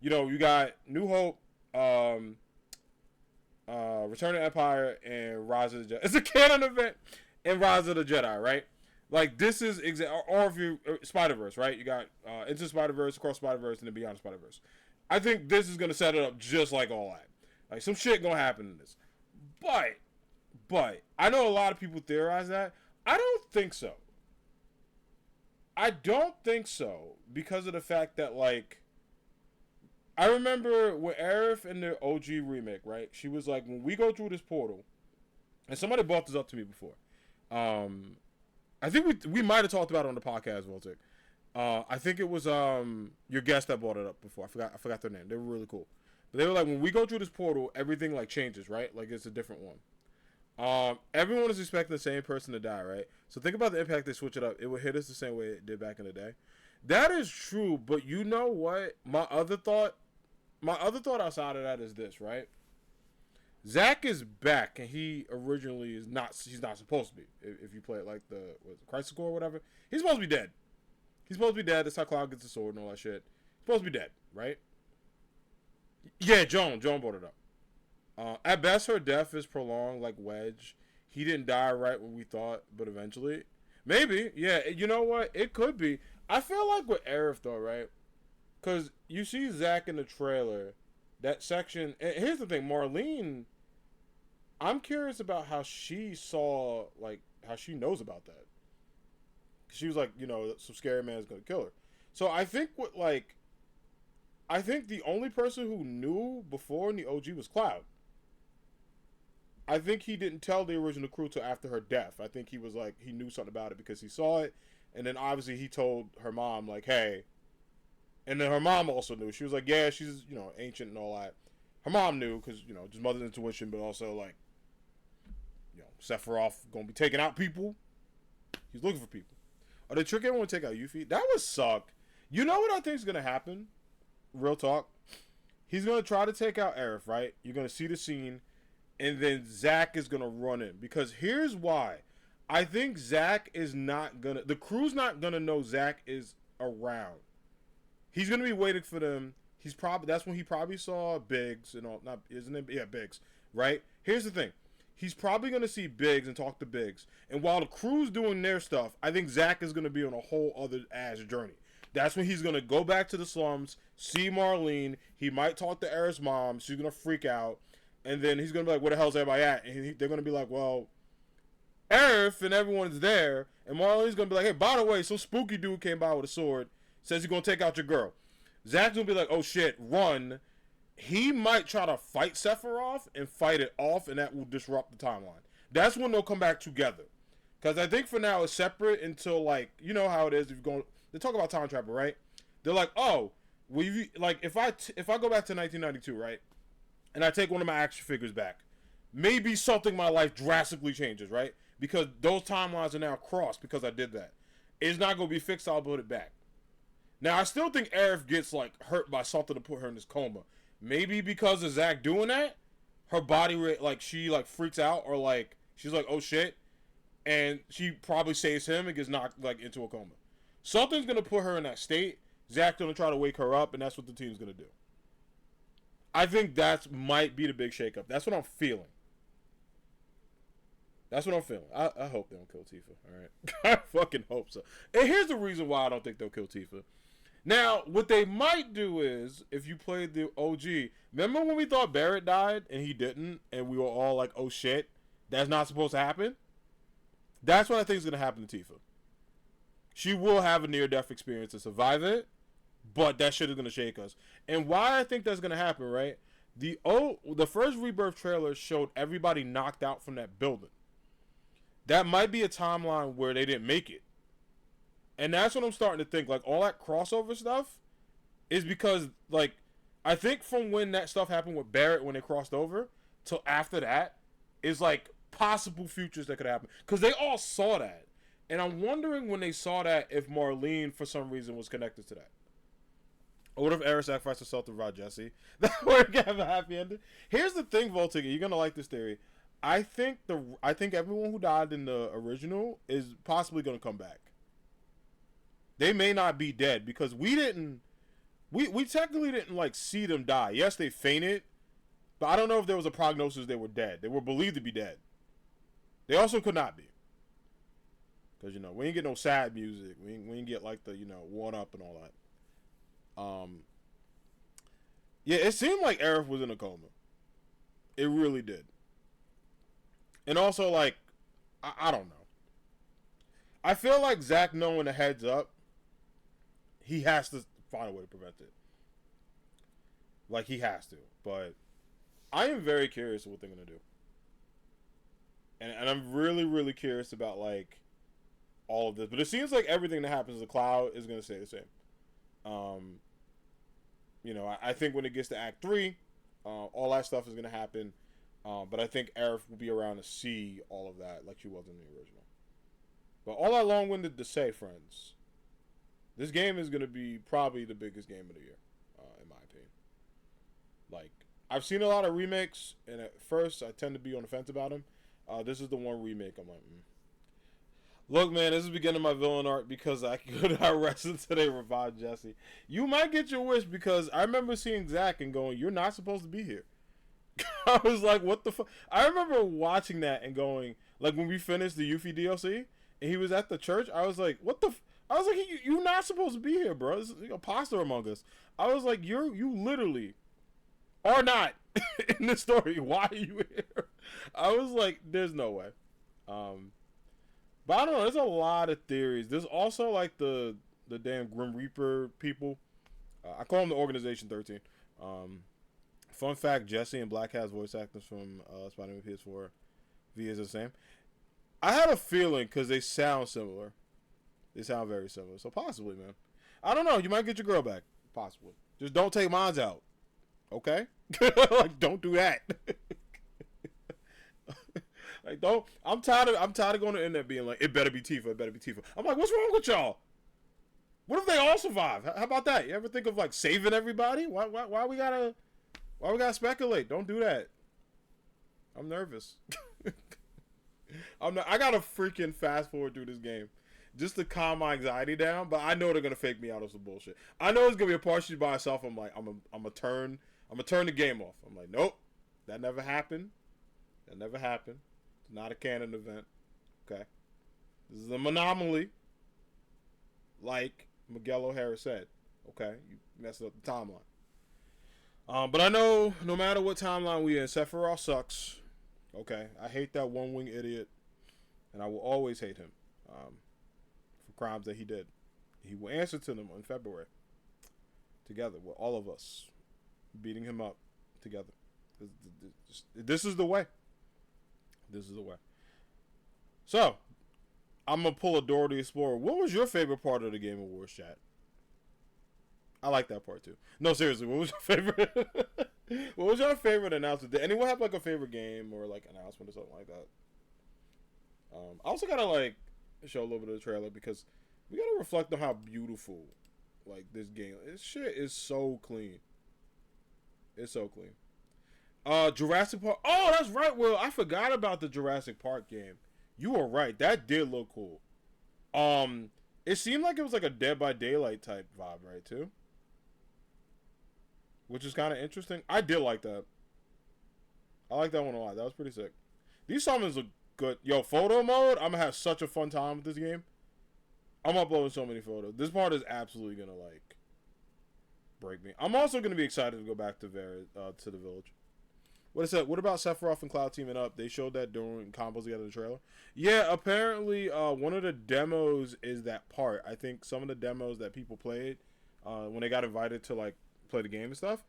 You know, you got New Hope, Return of the Empire, and Rise of the Jedi. It's a canon event in Rise of the Jedi, right? Like this is or if you Spider-Verse, right? You got Into Spider-Verse, Across Spider-Verse, and then Beyond Spider-Verse. I think this is gonna set it up just like all that. Like some shit gonna happen in this. But I know a lot of people theorize that. I don't think so. I don't think so because of the fact that like I remember with Aerith in the OG remake, right? She was like, when we go through this portal, and somebody brought this up to me before. I think we might have talked about it on the podcast, Voltic. I think it was your guest that brought it up before. I forgot their name. They were really cool. But they were like, when we go through this portal, everything like changes, right? Like it's a different one. Everyone is expecting the same person to die, right? So think about the impact they switch it up. It would hit us the same way it did back in the day. That is true, but you know what? My other thought outside of that is this, right? Zack is back, and he originally is not. He's not supposed to be. If you play it like the Crisis Core or whatever, he's supposed to be dead. He's supposed to be dead. That's how Cloud gets the sword and all that shit. He's supposed to be dead, right? Yeah, Joan brought it up. At best, her death is prolonged, like Wedge. He didn't die right when we thought, but eventually, maybe. Yeah, you know what? It could be. I feel like with Aerith though, right? Because you see Zack in the trailer, that section. And here's the thing, Marlene. I'm curious about how she saw, like, how she knows about that. She was like, you know, some scary man is gonna kill her. So I think the only person who knew before in the OG was Cloud. I think he didn't tell the original crew till after her death. I think he was like, he knew something about it because he saw it. And then obviously he told her mom, like, hey. And then her mom also knew. She was like, yeah, she's, you know, ancient and all that. Her mom knew because, you know, just mother's intuition, but also, like, you know, Sephiroth going to be taking out people. He's looking for people. Are they tricking everyone to take out Yuffie? That would suck. You know what I think is going to happen? Real talk. He's going to try to take out Aerith, right? You're going to see the scene. And then Zack is going to run in. Because here's why. I think Zack is not going to... The crew's not going to know Zack is around. He's going to be waiting for them. He's probably... That's when he probably saw Biggs and all... Not, isn't it? Yeah, Biggs. Right? Here's the thing. He's probably going to see Biggs and talk to Biggs. And while the crew's doing their stuff, I think Zack is going to be on a whole other ass journey. That's when he's going to go back to the slums, see Marlene. He might talk to Aerith's mom. She's going to freak out. And then he's going to be like, where the hell's everybody at? And they're going to be like, well, Aerith and everyone's there. And Marlene's going to be like, hey, by the way, some spooky dude came by with a sword. Says he's going to take out your girl. Zack's going to be like, oh, shit, run. He might try to fight Sephiroth and fight it off, and that will disrupt the timeline. That's when they'll come back together. Because I think for now it's separate until, like, you know how it is. If you're going, they talk about time travel, right? They're like, oh, like, if I go back to 1992, right? And I take one of my action figures back, maybe something in my life drastically changes, right? Because those timelines are now crossed because I did that. It's not going to be fixed. I'll put it back. Now, I still think Aerith gets, like, hurt by something to put her in this coma. Maybe because of Zack doing that, her body, like, she, like, freaks out or, like, she's like, oh, shit. And she probably saves him and gets knocked, like, into a coma. Something's going to put her in that state. Zack's going to try to wake her up, and that's what the team's going to do. I think that might be the big shakeup. That's what I'm feeling. That's what I'm feeling. I hope they don't kill Tifa. All right, I fucking hope so. And here's the reason why I don't think they'll kill Tifa. Now, what they might do is, if you played the OG, remember when we thought Barrett died and he didn't, and we were all like, "Oh shit, that's not supposed to happen." That's what I think is gonna happen to Tifa. She will have a near-death experience to survive it, but that shit is gonna shake us. And why I think that's gonna happen, right? The first Rebirth trailer showed everybody knocked out from that building. That might be a timeline where they didn't make it. And that's what I'm starting to think. Like, all that crossover stuff is because, like, I think from when that stuff happened with Barrett when they crossed over, till after that is like possible futures that could happen. Because they all saw that. And I'm wondering when they saw that if Marlene, for some reason, was connected to that. Or what if Aerith sacrificed herself to revive Jesse? That would have a happy ending. Here's the thing, Voltig. You're going to like this theory. I think everyone who died in the original is possibly going to come back. They may not be dead because we technically didn't like see them die. Yes, they fainted, but I don't know if there was a prognosis they were dead. They were believed to be dead. They also could not be. Because, we ain't get no sad music. We ain't get like the, one up and all that. Yeah, it seemed like Aerith was in a coma. It really did. And also, like, I don't know. I feel like Zack knowing the heads up, he has to find a way to prevent it. Like, he has to. But I am very curious what they're going to do. And I'm really, really curious about, like, all of this. But it seems like everything that happens to Cloud is going to stay the same. I think when it gets to Act 3, all that stuff is going to happen. But I think Aerith will be around to see all of that like she was in the original. But all that long-winded to say, friends, this game is going to be probably the biggest game of the year, in my opinion. Like, I've seen a lot of remakes, and at first I tend to be on the fence about them. This is the one remake I'm like, Look, man, this is beginning my villain arc because I could not rest until they revive Jesse. You might get your wish because I remember seeing Zack and going, you're not supposed to be here. I was like, what the fuck? I remember watching that and going, like, when we finished the Yuffie DLC and he was at the church, I was like, what the I was like, you're not supposed to be here, bro. There's a imposter among us. I was like, you literally are not in this story. Why are you here? I was like, there's no way. But I don't know. There's a lot of theories. There's also like the damn Grim Reaper people. I call them the Organization 13. Fun fact: Jesse and Black Cat's voice actors from Spider-Man PS4 V is the same. I had a feeling because they sound similar. They sound very similar. So possibly, man. I don't know. You might get your girl back. Possibly. Just don't take mines out. Okay? Like, don't do that. Like, don't. I'm tired of going to the internet being like, it better be Tifa. It better be Tifa. I'm like, what's wrong with y'all? What if they all survive? How about that? You ever think of like saving everybody? Why we gotta speculate? Don't do that. I'm nervous. I gotta freaking fast forward through this game just to calm my anxiety down. But I know they're gonna fake me out of some bullshit. I know it's gonna be a part sheet by itself. I'm like, I'm gonna turn the game off. I'm like, nope, that never happened. That never happened. It's not a canon event. Okay, this is an anomaly. Like Miguel O'Hara said. Okay, you messed up the timeline. But I know no matter what timeline we in, Sephiroth sucks. Okay, I hate that one-wing idiot, and I will always hate him for crimes that he did. He will answer to them in February, together with all of us, beating him up together. This is the way. This is the way. So, I'm going to pull a Dora the Explorer. What was your favorite part of the Game Awards, chat? I like that part, too. No, seriously, what was your favorite? What was your favorite announcement? Did anyone have, like, a favorite game or, like, announcement or something like that? I also got to, like, show a little bit of the trailer because we got to reflect on how beautiful, like, this game. This shit is so clean. It's so clean. Jurassic Park. Oh, that's right, Will. I forgot about the Jurassic Park game. You were right. That did look cool. It seemed like it was like a Dead by Daylight type vibe, right, too? Which is kind of interesting. I did like that. I like that one a lot. That was pretty sick. These summons look good. Yo, photo mode, I'm going to have such a fun time with this game. I'm uploading so many photos. This part is absolutely going to, like, break me. I'm also going to be excited to go back to the village. What is that? What about Sephiroth and Cloud teaming up? They showed that during combos together in the trailer. Yeah, apparently one of the demos is that part. I think some of the demos that people played when they got invited to like play the game and stuff,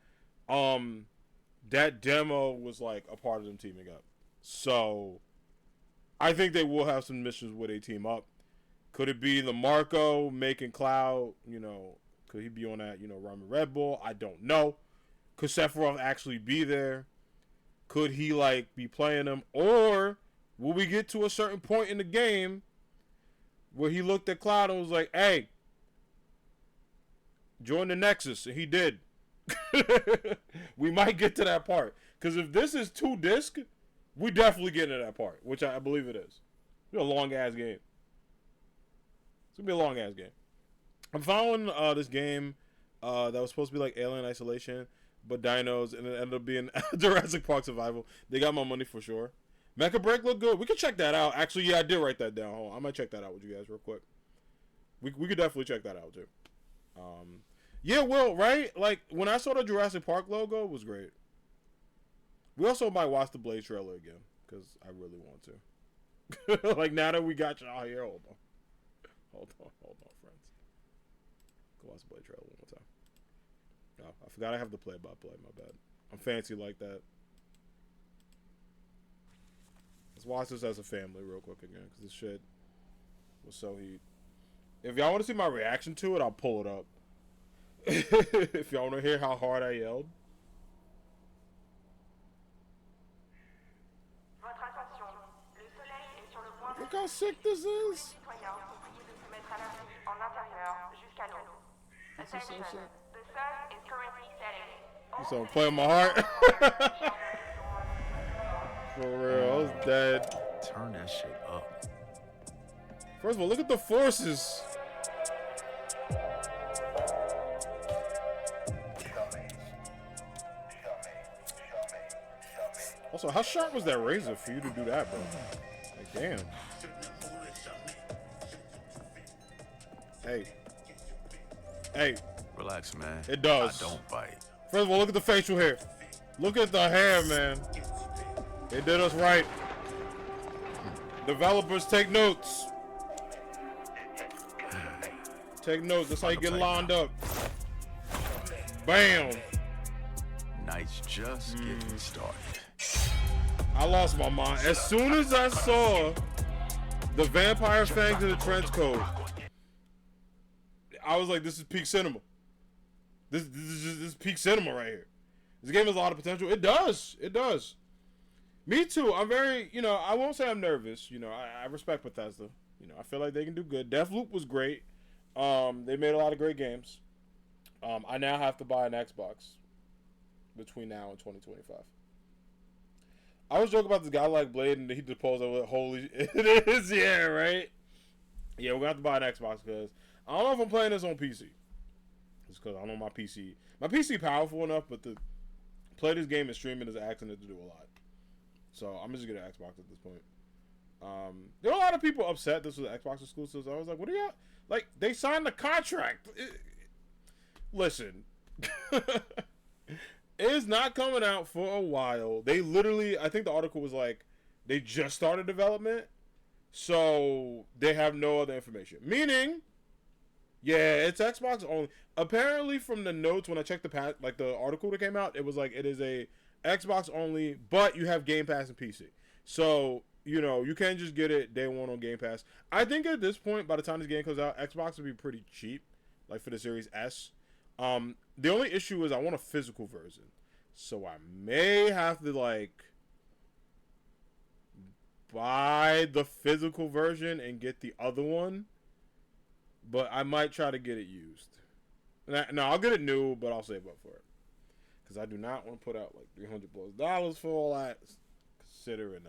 that demo was like a part of them teaming up. So I think they will have some missions where they team up. Could it be the Marco making Cloud? You know, could he be on that? You know, Ramen Red Bull? I don't know. Could Sephiroth actually be there? Could he like be playing them, or will we get to a certain point in the game where he looked at Cloud and was like, "Hey, join the Nexus," and he did. We might get to that part, because if this is 2 disc, we definitely get into that part, which I believe it is. It's a long ass game. It's gonna be a long ass game. I'm following this game that was supposed to be like Alien Isolation, but dinos, and it ended up being Jurassic Park Survival. They got my money for sure. Mecha Break looked good. We could check that out. Actually, yeah, I did write that down. Hold on. I might check that out with you guys real quick. We could definitely check that out too. Yeah, well, right? Like, when I saw the Jurassic Park logo, it was great. We also might watch the Blade trailer again, because I really want to. Like, now that we got y'all here, hold on, friends. Go watch the Blade trailer one more time. Oh, I forgot I have the play-by-play, my bad. I'm fancy like that. Let's watch this as a family real quick again, because this shit was so heat. If y'all want to see my reaction to it, I'll pull it up. If y'all want to hear how hard I yelled. Look how sick this is. This is so sick. So I'm playing my heart. For real, I was dead. Turn that shit up. First of all, look at the forces. Also, how sharp was that razor for you to do that, bro? Like, damn. Hey. Hey. Relax, man. It does. I don't bite. First of all, look at the facial hair. Look at the hair, man. They did us right. Developers, take notes. Take notes. That's how you get lined up. Bam. Night's just getting started. I lost my mind. As soon as I saw the vampire fangs in the trench coat, I was like, this is peak cinema. This is peak cinema right here. This game has a lot of potential. It does. It does. Me too. I'm very, I won't say I'm nervous. I respect Bethesda. I feel like they can do good. Deathloop was great. They made a lot of great games. I now have to buy an Xbox between now and 2025. I was joking about this guy like Blade, and he deposed over it. Holy, it is, yeah, right? Yeah, we're gonna have to buy an Xbox, because I don't know if I'm playing this on PC. Just because I know my PC powerful enough, but to play this game and streaming is asking it to do a lot. So I'm just gonna get an Xbox at this point. There were a lot of people upset this was an Xbox exclusive. So I was like, what are y'all? Like, they signed the contract. Listen. It's not coming out for a while. They literally, I think the article was like, they just started development, so they have no other information. Meaning, yeah, it's Xbox only. Apparently, from the notes when I checked the article that came out, it was like it is a Xbox only, but you have Game Pass and PC. So you can't just get it day one on Game Pass. I think at this point, by the time this game comes out, Xbox will be pretty cheap, like for the Series S. The only issue is I want a physical version, so I may have to buy the physical version and get the other one, but I might try to get it used. No, I'll get it new, but I'll save up for it, because I do not want to put out like $300+ for all that, considering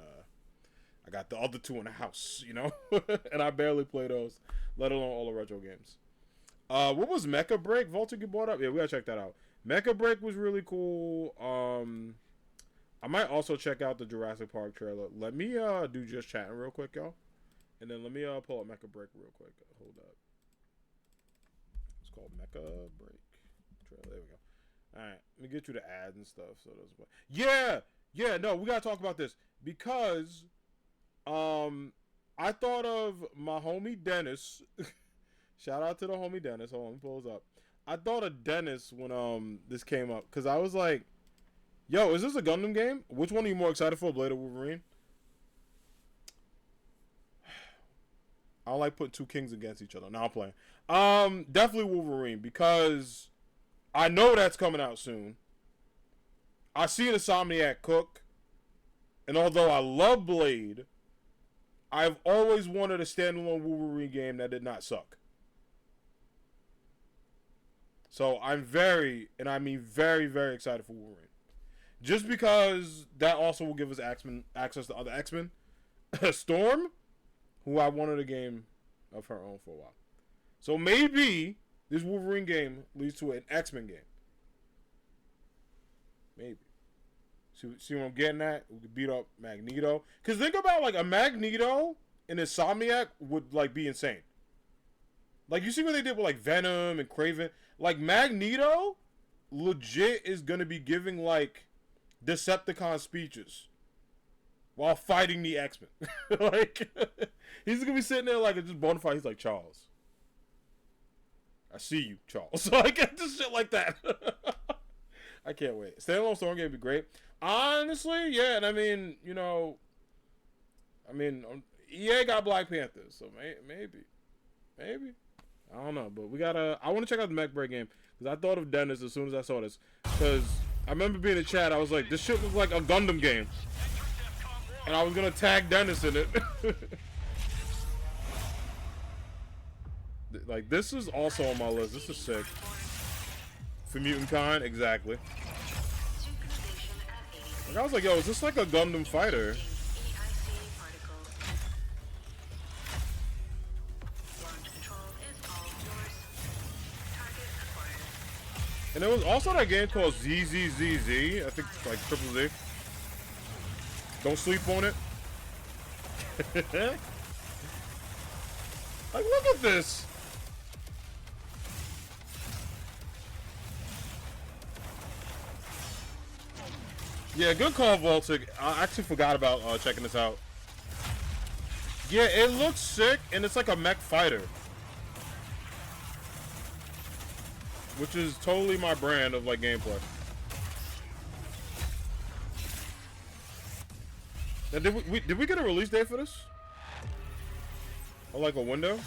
I got the other two in the house, and I barely play those, let alone all the retro games. What was Mecha Break? Volta get brought up? Yeah, we gotta check that out. Mecha Break was really cool. I might also check out the Jurassic Park trailer. Let me do just chatting real quick, y'all. And then let me pull up Mecha Break real quick. Hold up. It's called Mecha Break trailer. There we go. Alright, let me get you the ads and stuff. So those. Yeah, no, we gotta talk about this. Because I thought of my homie Dennis. Shout out to the homie Dennis. Hold on, let me pull this up. I thought of Dennis when this came up, because I was like, yo, is this a Gundam game? Which one are you more excited for, Blade or Wolverine? I don't like putting two kings against each other. No, I'm playing. Definitely Wolverine, because I know that's coming out soon. I see Insomniac cook. And although I love Blade, I've always wanted a standalone Wolverine game that did not suck. So I'm very, and I mean very, very excited for Wolverine. Just because that also will give us access to other X-Men. Storm, who I wanted a game of her own for a while. So maybe this Wolverine game leads to an X-Men game. Maybe. See what I'm getting at? We could beat up Magneto. Because think about, like, a Magneto and Insomniac would, like, be insane. Like, you see what they did with, like, Venom and Kraven? Like, Magneto legit is going to be giving, like, Decepticon speeches while fighting the X-Men. Like, he's going to be sitting there, like, just bonafide. He's like, Charles. I see you, Charles. Like, just shit like that. I can't wait. Standalone Storm game would be great. Honestly, yeah, and I mean, you know, EA got Black Panther, so maybe. I don't know, but I want to check out the MechBreak game, because I thought of Dennis as soon as I saw this, because I remember being in chat, I was like, this shit looks like a Gundam game, and I was going to tag Dennis in it. Like, this is also on my list. This is sick. For Mutant Kind, exactly. Like, I was like, yo, is this like a Gundam fighter? And there was also that game called ZZZZ. I think like Triple Z. Don't sleep on it. Like, look at this. Yeah, good call, Voltic. I actually forgot about checking this out. Yeah, it looks sick, and it's like a mech fighter. Which is totally my brand of, like, gameplay. Now, did we get a release date for this? Or, like, a window?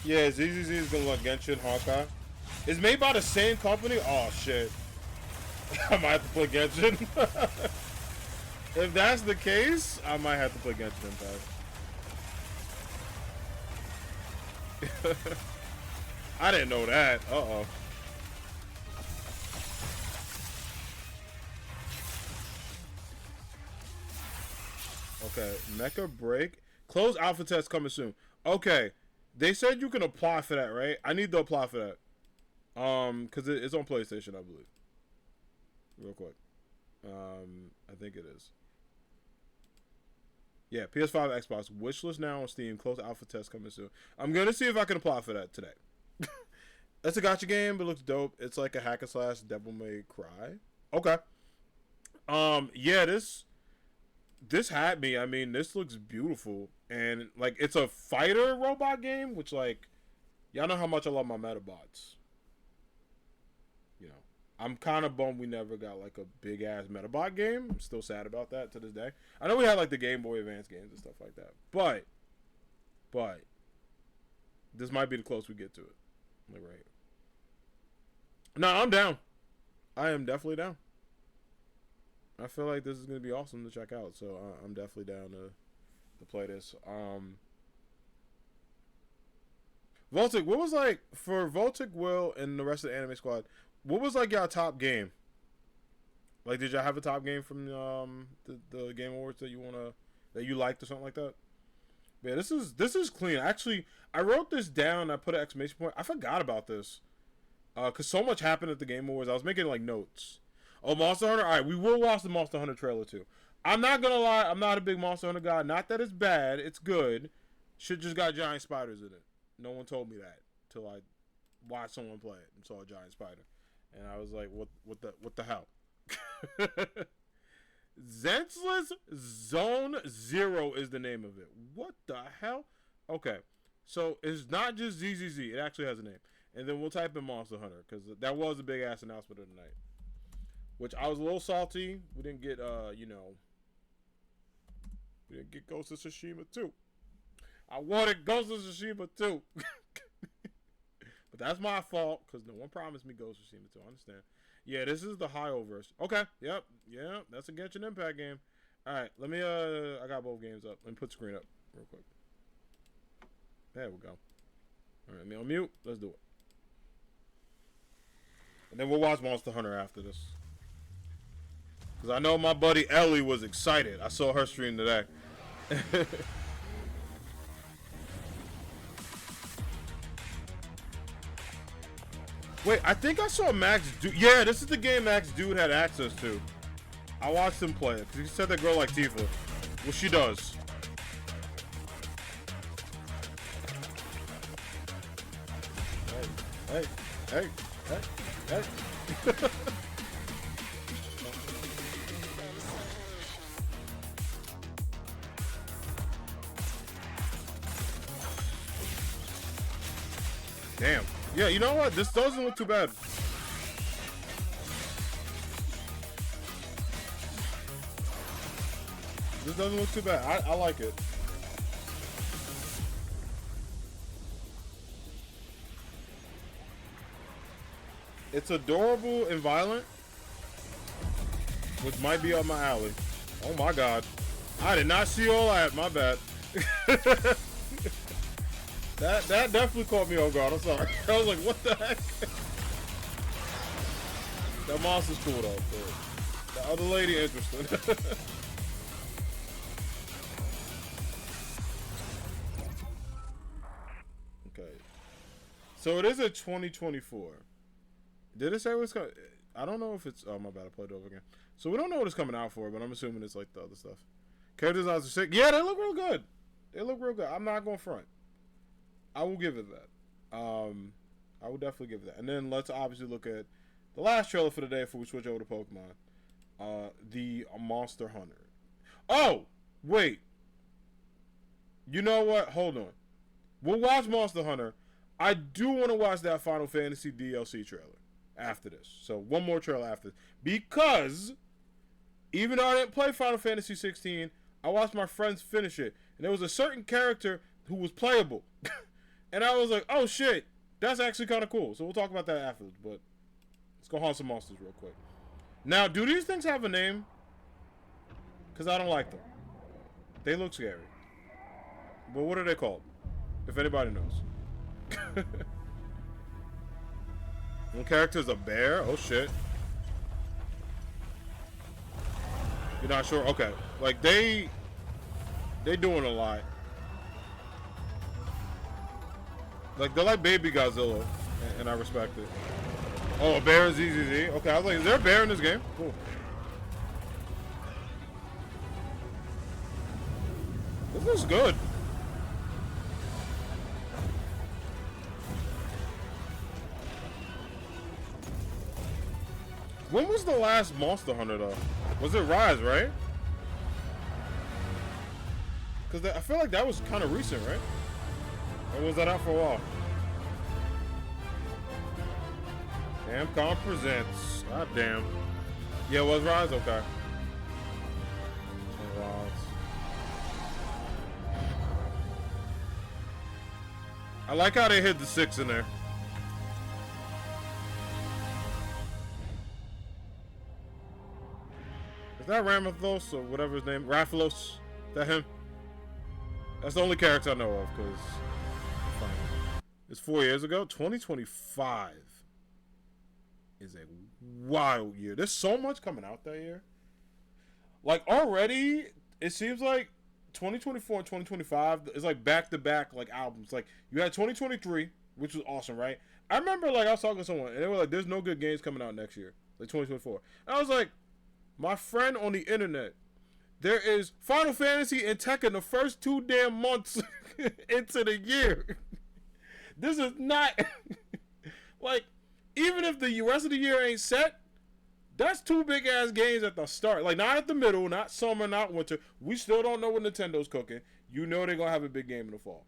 Yeah, ZZZ is gonna look Genshin Honkai. It's made by the same company? Oh, shit. I might have to play Genshin. If that's the case, I might have to play Genshin Impact. I didn't know that. Uh-oh. Okay, Mecha Break. Close alpha test coming soon. Okay. They said you can apply for that, right? I need to apply for that. Because it's on PlayStation, I believe. Real quick. I think it is. Yeah, PS5, Xbox. Wishlist now on Steam. Close alpha test coming soon. I'm going to see if I can apply for that today. It's a gacha game, but it looks dope. It's like a hack and slash Devil May Cry. Okay. Yeah, this had me. I mean, this looks beautiful. And, like, it's a fighter robot game, which, like, y'all know how much I love my Metabots. You know, I'm kind of bummed we never got, like, a big-ass Metabot game. I'm still sad about that to this day. I know we had, like, the Game Boy Advance games and stuff like that. But, this might be the closest we get to it. Like, right here. No, I'm down. I am definitely down. I feel like this is going to be awesome to check out, so I'm definitely down to play this. Voltic, what was like for Voltic, Will, and the rest of the anime squad? What was like your top game? Like, did y'all have a top game from the Game Awards that you liked or something like that? Yeah, this is clean. Actually, I wrote this down. I put an exclamation point. I forgot about this because so much happened at the Game Awards. I was making like notes. Oh, Monster Hunter. All right, we will watch the Monster Hunter trailer too. I'm not gonna lie, I'm not a big Monster Hunter guy. Not that it's bad, it's good. Shit just got giant spiders in it. No one told me that till I watched someone play it and saw a giant spider, and I was like, what the hell? Zensless Zone Zero is the name of it. What the hell? Okay, so it's not just ZZZ. It actually has a name, and then we'll type in Monster Hunter because that was a big ass announcement of the night. Which I was a little salty. We didn't get we didn't get Ghost of Tsushima 2. I wanted Ghost of Tsushima 2. that's my fault because no one promised me Ghost of Tsushima 2. I understand. Yeah, this is the Hi-Oh verse. Okay, yep, that's a Genshin Impact game. All right, let me, I got both games up. Let me put screen up real quick. There we go. All right, let me unmute. Let's do it. And then we'll watch Monster Hunter after this. Because I know my buddy Ellie was excited. I saw her stream today. Wait, I think I saw Max Dude. Yeah, this is the game Max Dude had access to. I watched him play it. Because he said that girl like Tifa. Well, she does. Hey. Damn. Yeah, you know what? This doesn't look too bad. This doesn't look too bad. I like it. It's adorable and violent, which might be up my alley. Oh my god. I did not see all that. My bad. That definitely caught me off guard. I'm sorry. I was like, what the heck? That monster's cool though. The other lady interesting. Okay. So it is a 2024. Did it say what's coming? I don't know if it's... Oh, my bad. I played it over again. So we don't know what it's coming out for, but I'm assuming it's like the other stuff. Character designs are sick. Yeah, they look real good. They look real good. I'm not going front. I will give it that. I will definitely give it that. And then let's obviously look at the last trailer for the day before we switch over to Pokemon. The Monster Hunter. Oh! Wait. You know what? Hold on. We'll watch Monster Hunter. I do want to watch that Final Fantasy DLC trailer after this. So one more trailer after this. Because even though I didn't play Final Fantasy 16, I watched my friends finish it. And there was a certain character who was playable. And I was like, oh shit, that's actually kind of cool. So we'll talk about that afterwards. But let's go hunt some monsters real quick. Now, do these things have a name? Because I don't like them. They look scary. But what are they called? If anybody knows. One character's a bear? Oh shit. You're not sure? Okay. Like they doing a lot. Like they're like baby Godzilla, and I respect it. Oh, a bear is ZZZ. Okay, I was like, is there a bear in this game? Cool. This looks good. When was the last Monster Hunter though? Was it Rise, right? Because I feel like that was kind of recent, right? Or was that out for a while? Capcom presents. God damn. Yeah, it was Rise? Okay. I like how they hid the 6 in there. Is that Ramathos or whatever his name? Rathalos? Is that him? That's the only character I know of, because it's 4 years ago. 2025 is a wild year. There's so much coming out that year. Like, already, it seems like 2024 and 2025 is like back-to-back, like, albums. Like, you had 2023, which was awesome, right? I remember, like, I was talking to someone, and they were like, there's no good games coming out next year. Like, 2024. And I was like, my friend on the internet, there is Final Fantasy and Tekken the first 2 damn months into the year. This is not... like, even if the rest of the year ain't set, that's 2 big-ass games at the start. Like, not at the middle, not summer, not winter. We still don't know what Nintendo's cooking. You know they're going to have a big game in the fall.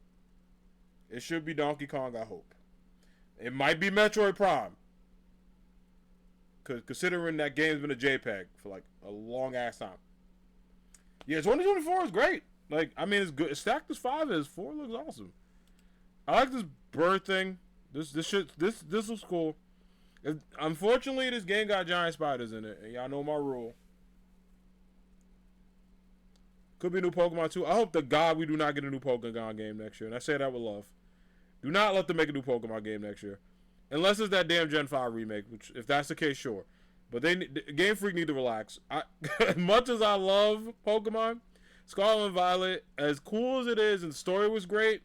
It should be Donkey Kong, I hope. It might be Metroid Prime. Considering that game's been a JPEG for, like, a long-ass time. Yeah, 2024 is great. Like, I mean, it's good. As stacked as 5 is, 4 looks awesome. I like this bird thing. This was cool. Unfortunately, this game got giant spiders in it, and y'all know my rule. Could be new Pokemon too. I hope to God we do not get a new Pokemon game next year, and I say that with love. Do not let them make a new Pokemon game next year, unless it's that damn Gen 5 remake. Which, if that's the case, sure. But Game Freak need to relax. As much as I love Pokemon, Scarlet and Violet, as cool as it is, and the story was great,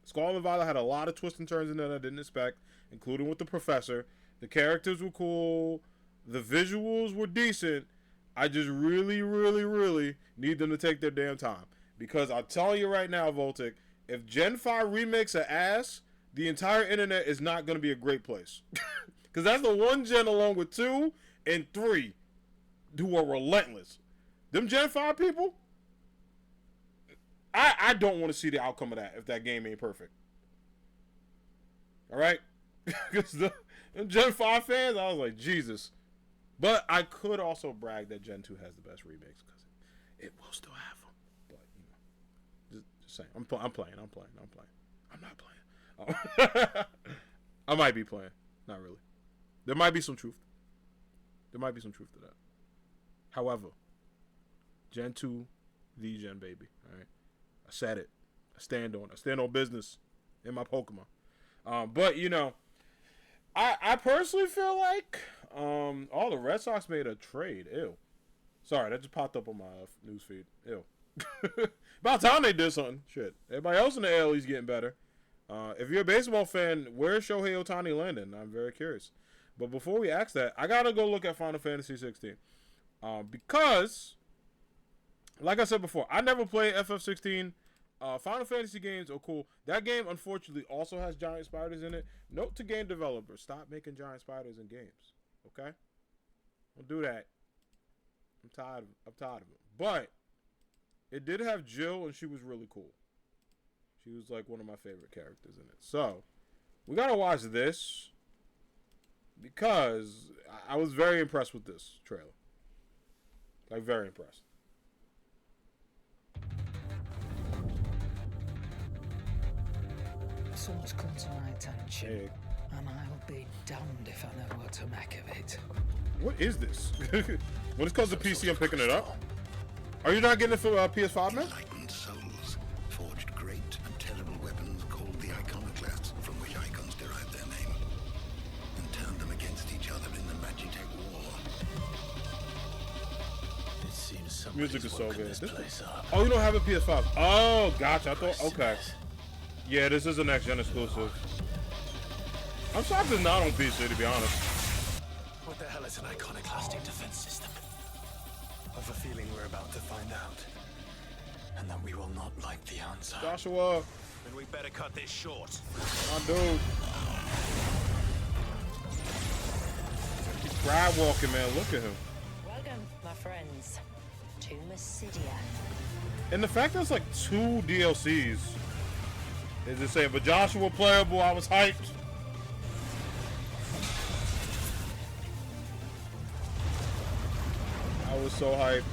Scarlet and Violet had a lot of twists and turns in there that I didn't expect, including with the professor. The characters were cool. The visuals were decent. I just really, really, really need them to take their damn time. Because I'll tell you right now, Voltic, if Gen 5 remakes are ass, the entire internet is not going to be a great place. Because that's the one gen along with 2 and 3 who are relentless. Them Gen 5 people, I don't want to see the outcome of that if that game ain't perfect. All right? Because the Gen 5 fans, I was like, Jesus. But I could also brag that Gen 2 has the best remakes because it will still have them. But, you know, just saying. I'm playing. I'm not playing. I might be playing. Not really. There might be some truth. To that. However, Gen 2, the Gen baby. All right? I said it. I stand on business in my Pokemon. But, you know, I personally feel like the Red Sox made a trade. Ew. Sorry, that just popped up on my news feed. Ew. About time they did something. Shit. Everybody else in the AL is getting better. If you're a baseball fan, where's Shohei Ohtani landing? I'm very curious. But before we ask that, I gotta go look at Final Fantasy 16. Because, like I said before, I never played FF16. Final Fantasy games are cool. That game, unfortunately, also has giant spiders in it. Note to game developers, stop making giant spiders in games. Okay? Don't do that. I'm tired of it. But it did have Jill, and she was really cool. She was like one of my favorite characters in it. So, we gotta watch this because I was very impressed with this trailer. Like, very impressed. Something's come to my attention, and I'll be damned if I know what to make of it. What is this? When it comes to PC, I'm picking it up. Are you not getting it for PS5, man? Enlightened souls forged great and terrible weapons called the Iconoclasts, from which icons derive their name, and turned them against each other in the Magitech War. It seems Music is so good. Place up. Oh, you don't have a PS5. Oh, gotcha. I thought, okay. Yeah, this is a next-gen exclusive. I'm shocked it's not on PC, to be honest. What the hell is an iconoclastic defense system? I've a feeling we're about to find out. And that we will not like the answer. Joshua. Then we better cut this short. My dude. He's crab walking, man. Look at him. Welcome, my friends, to Mysidia. And the fact that it's like 2 DLCs is insane. But Joshua playable, I was hyped. I was so hyped.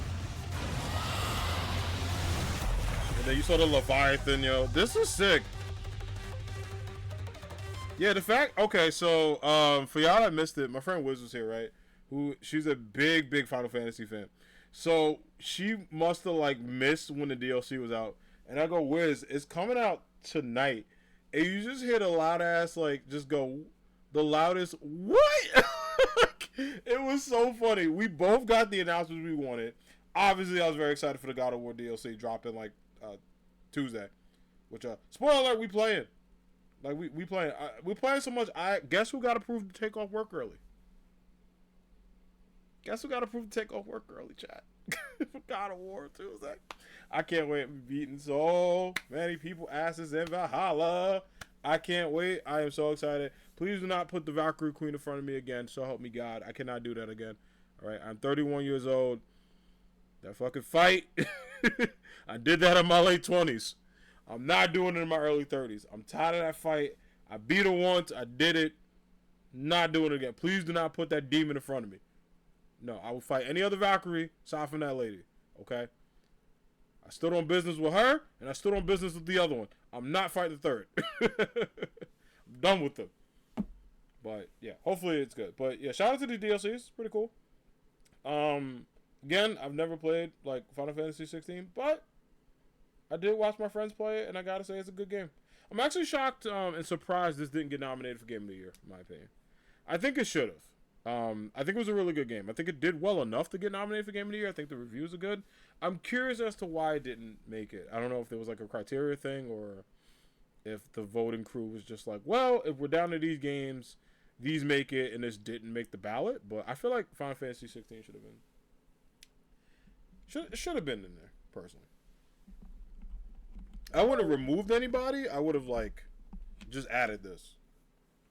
And then you saw the Leviathan, yo. This is sick. Yeah, the fact, okay, so for y'all that missed it, my friend Wiz was here, right? She's a big Final Fantasy fan. So she must have like missed when the DLC was out. And I go, Wiz, it's coming out tonight. And you just hear the loud ass, like, just go, the loudest, what? It was so funny. We both got the announcements we wanted. Obviously, I was very excited for the God of War DLC dropping like Tuesday. Which, spoiler alert, we playing. Like, we playing. We playing so much, I guess who got approved to take off work early? Guess who got approved to take off work early, chat? For God of War Tuesday. I can't wait. We're beating so many people asses in Valhalla. I can't wait. I am so excited. Please do not put the Valkyrie Queen in front of me again. So help me God. I cannot do that again. All right. I'm 31 years old. That fucking fight. I did that in my late 20s. I'm not doing it in my early 30s. I'm tired of that fight. I beat her once. I did it. Not doing it again. Please do not put that demon in front of me. No, I will fight any other Valkyrie aside from that lady. Okay? I stood on business with her, and I stood on business with the other one. I'm not fighting the third. I'm done with them. But yeah, hopefully it's good. But yeah, shout out to the DLCs. It's pretty cool. Again, I've never played like Final Fantasy 16, but I did watch my friends play it, and I gotta say it's a good game. I'm actually shocked and surprised this didn't get nominated for Game of the Year, in my opinion. I think it should have. I think it was a really good game. I think it did well enough to get nominated for Game of the Year. I think the reviews are good. I'm curious as to why it didn't make it. I don't know if there was like a criteria thing or if the voting crew was just like, well, if we're down to these games, these make it, and this didn't make the ballot. But I feel like Final Fantasy 16 should have been. Should have been in there, personally. I wouldn't have removed anybody. I would have like just added this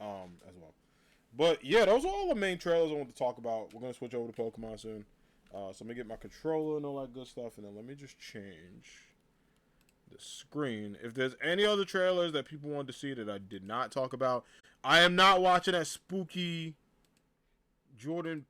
as well. But yeah, those are all the main trailers I want to talk about. We're gonna switch over to Pokemon soon. So let me get my controller and all that good stuff, and then let me just change the screen. If there's any other trailers that people wanted to see that I did not talk about, I am not watching that spooky Jordan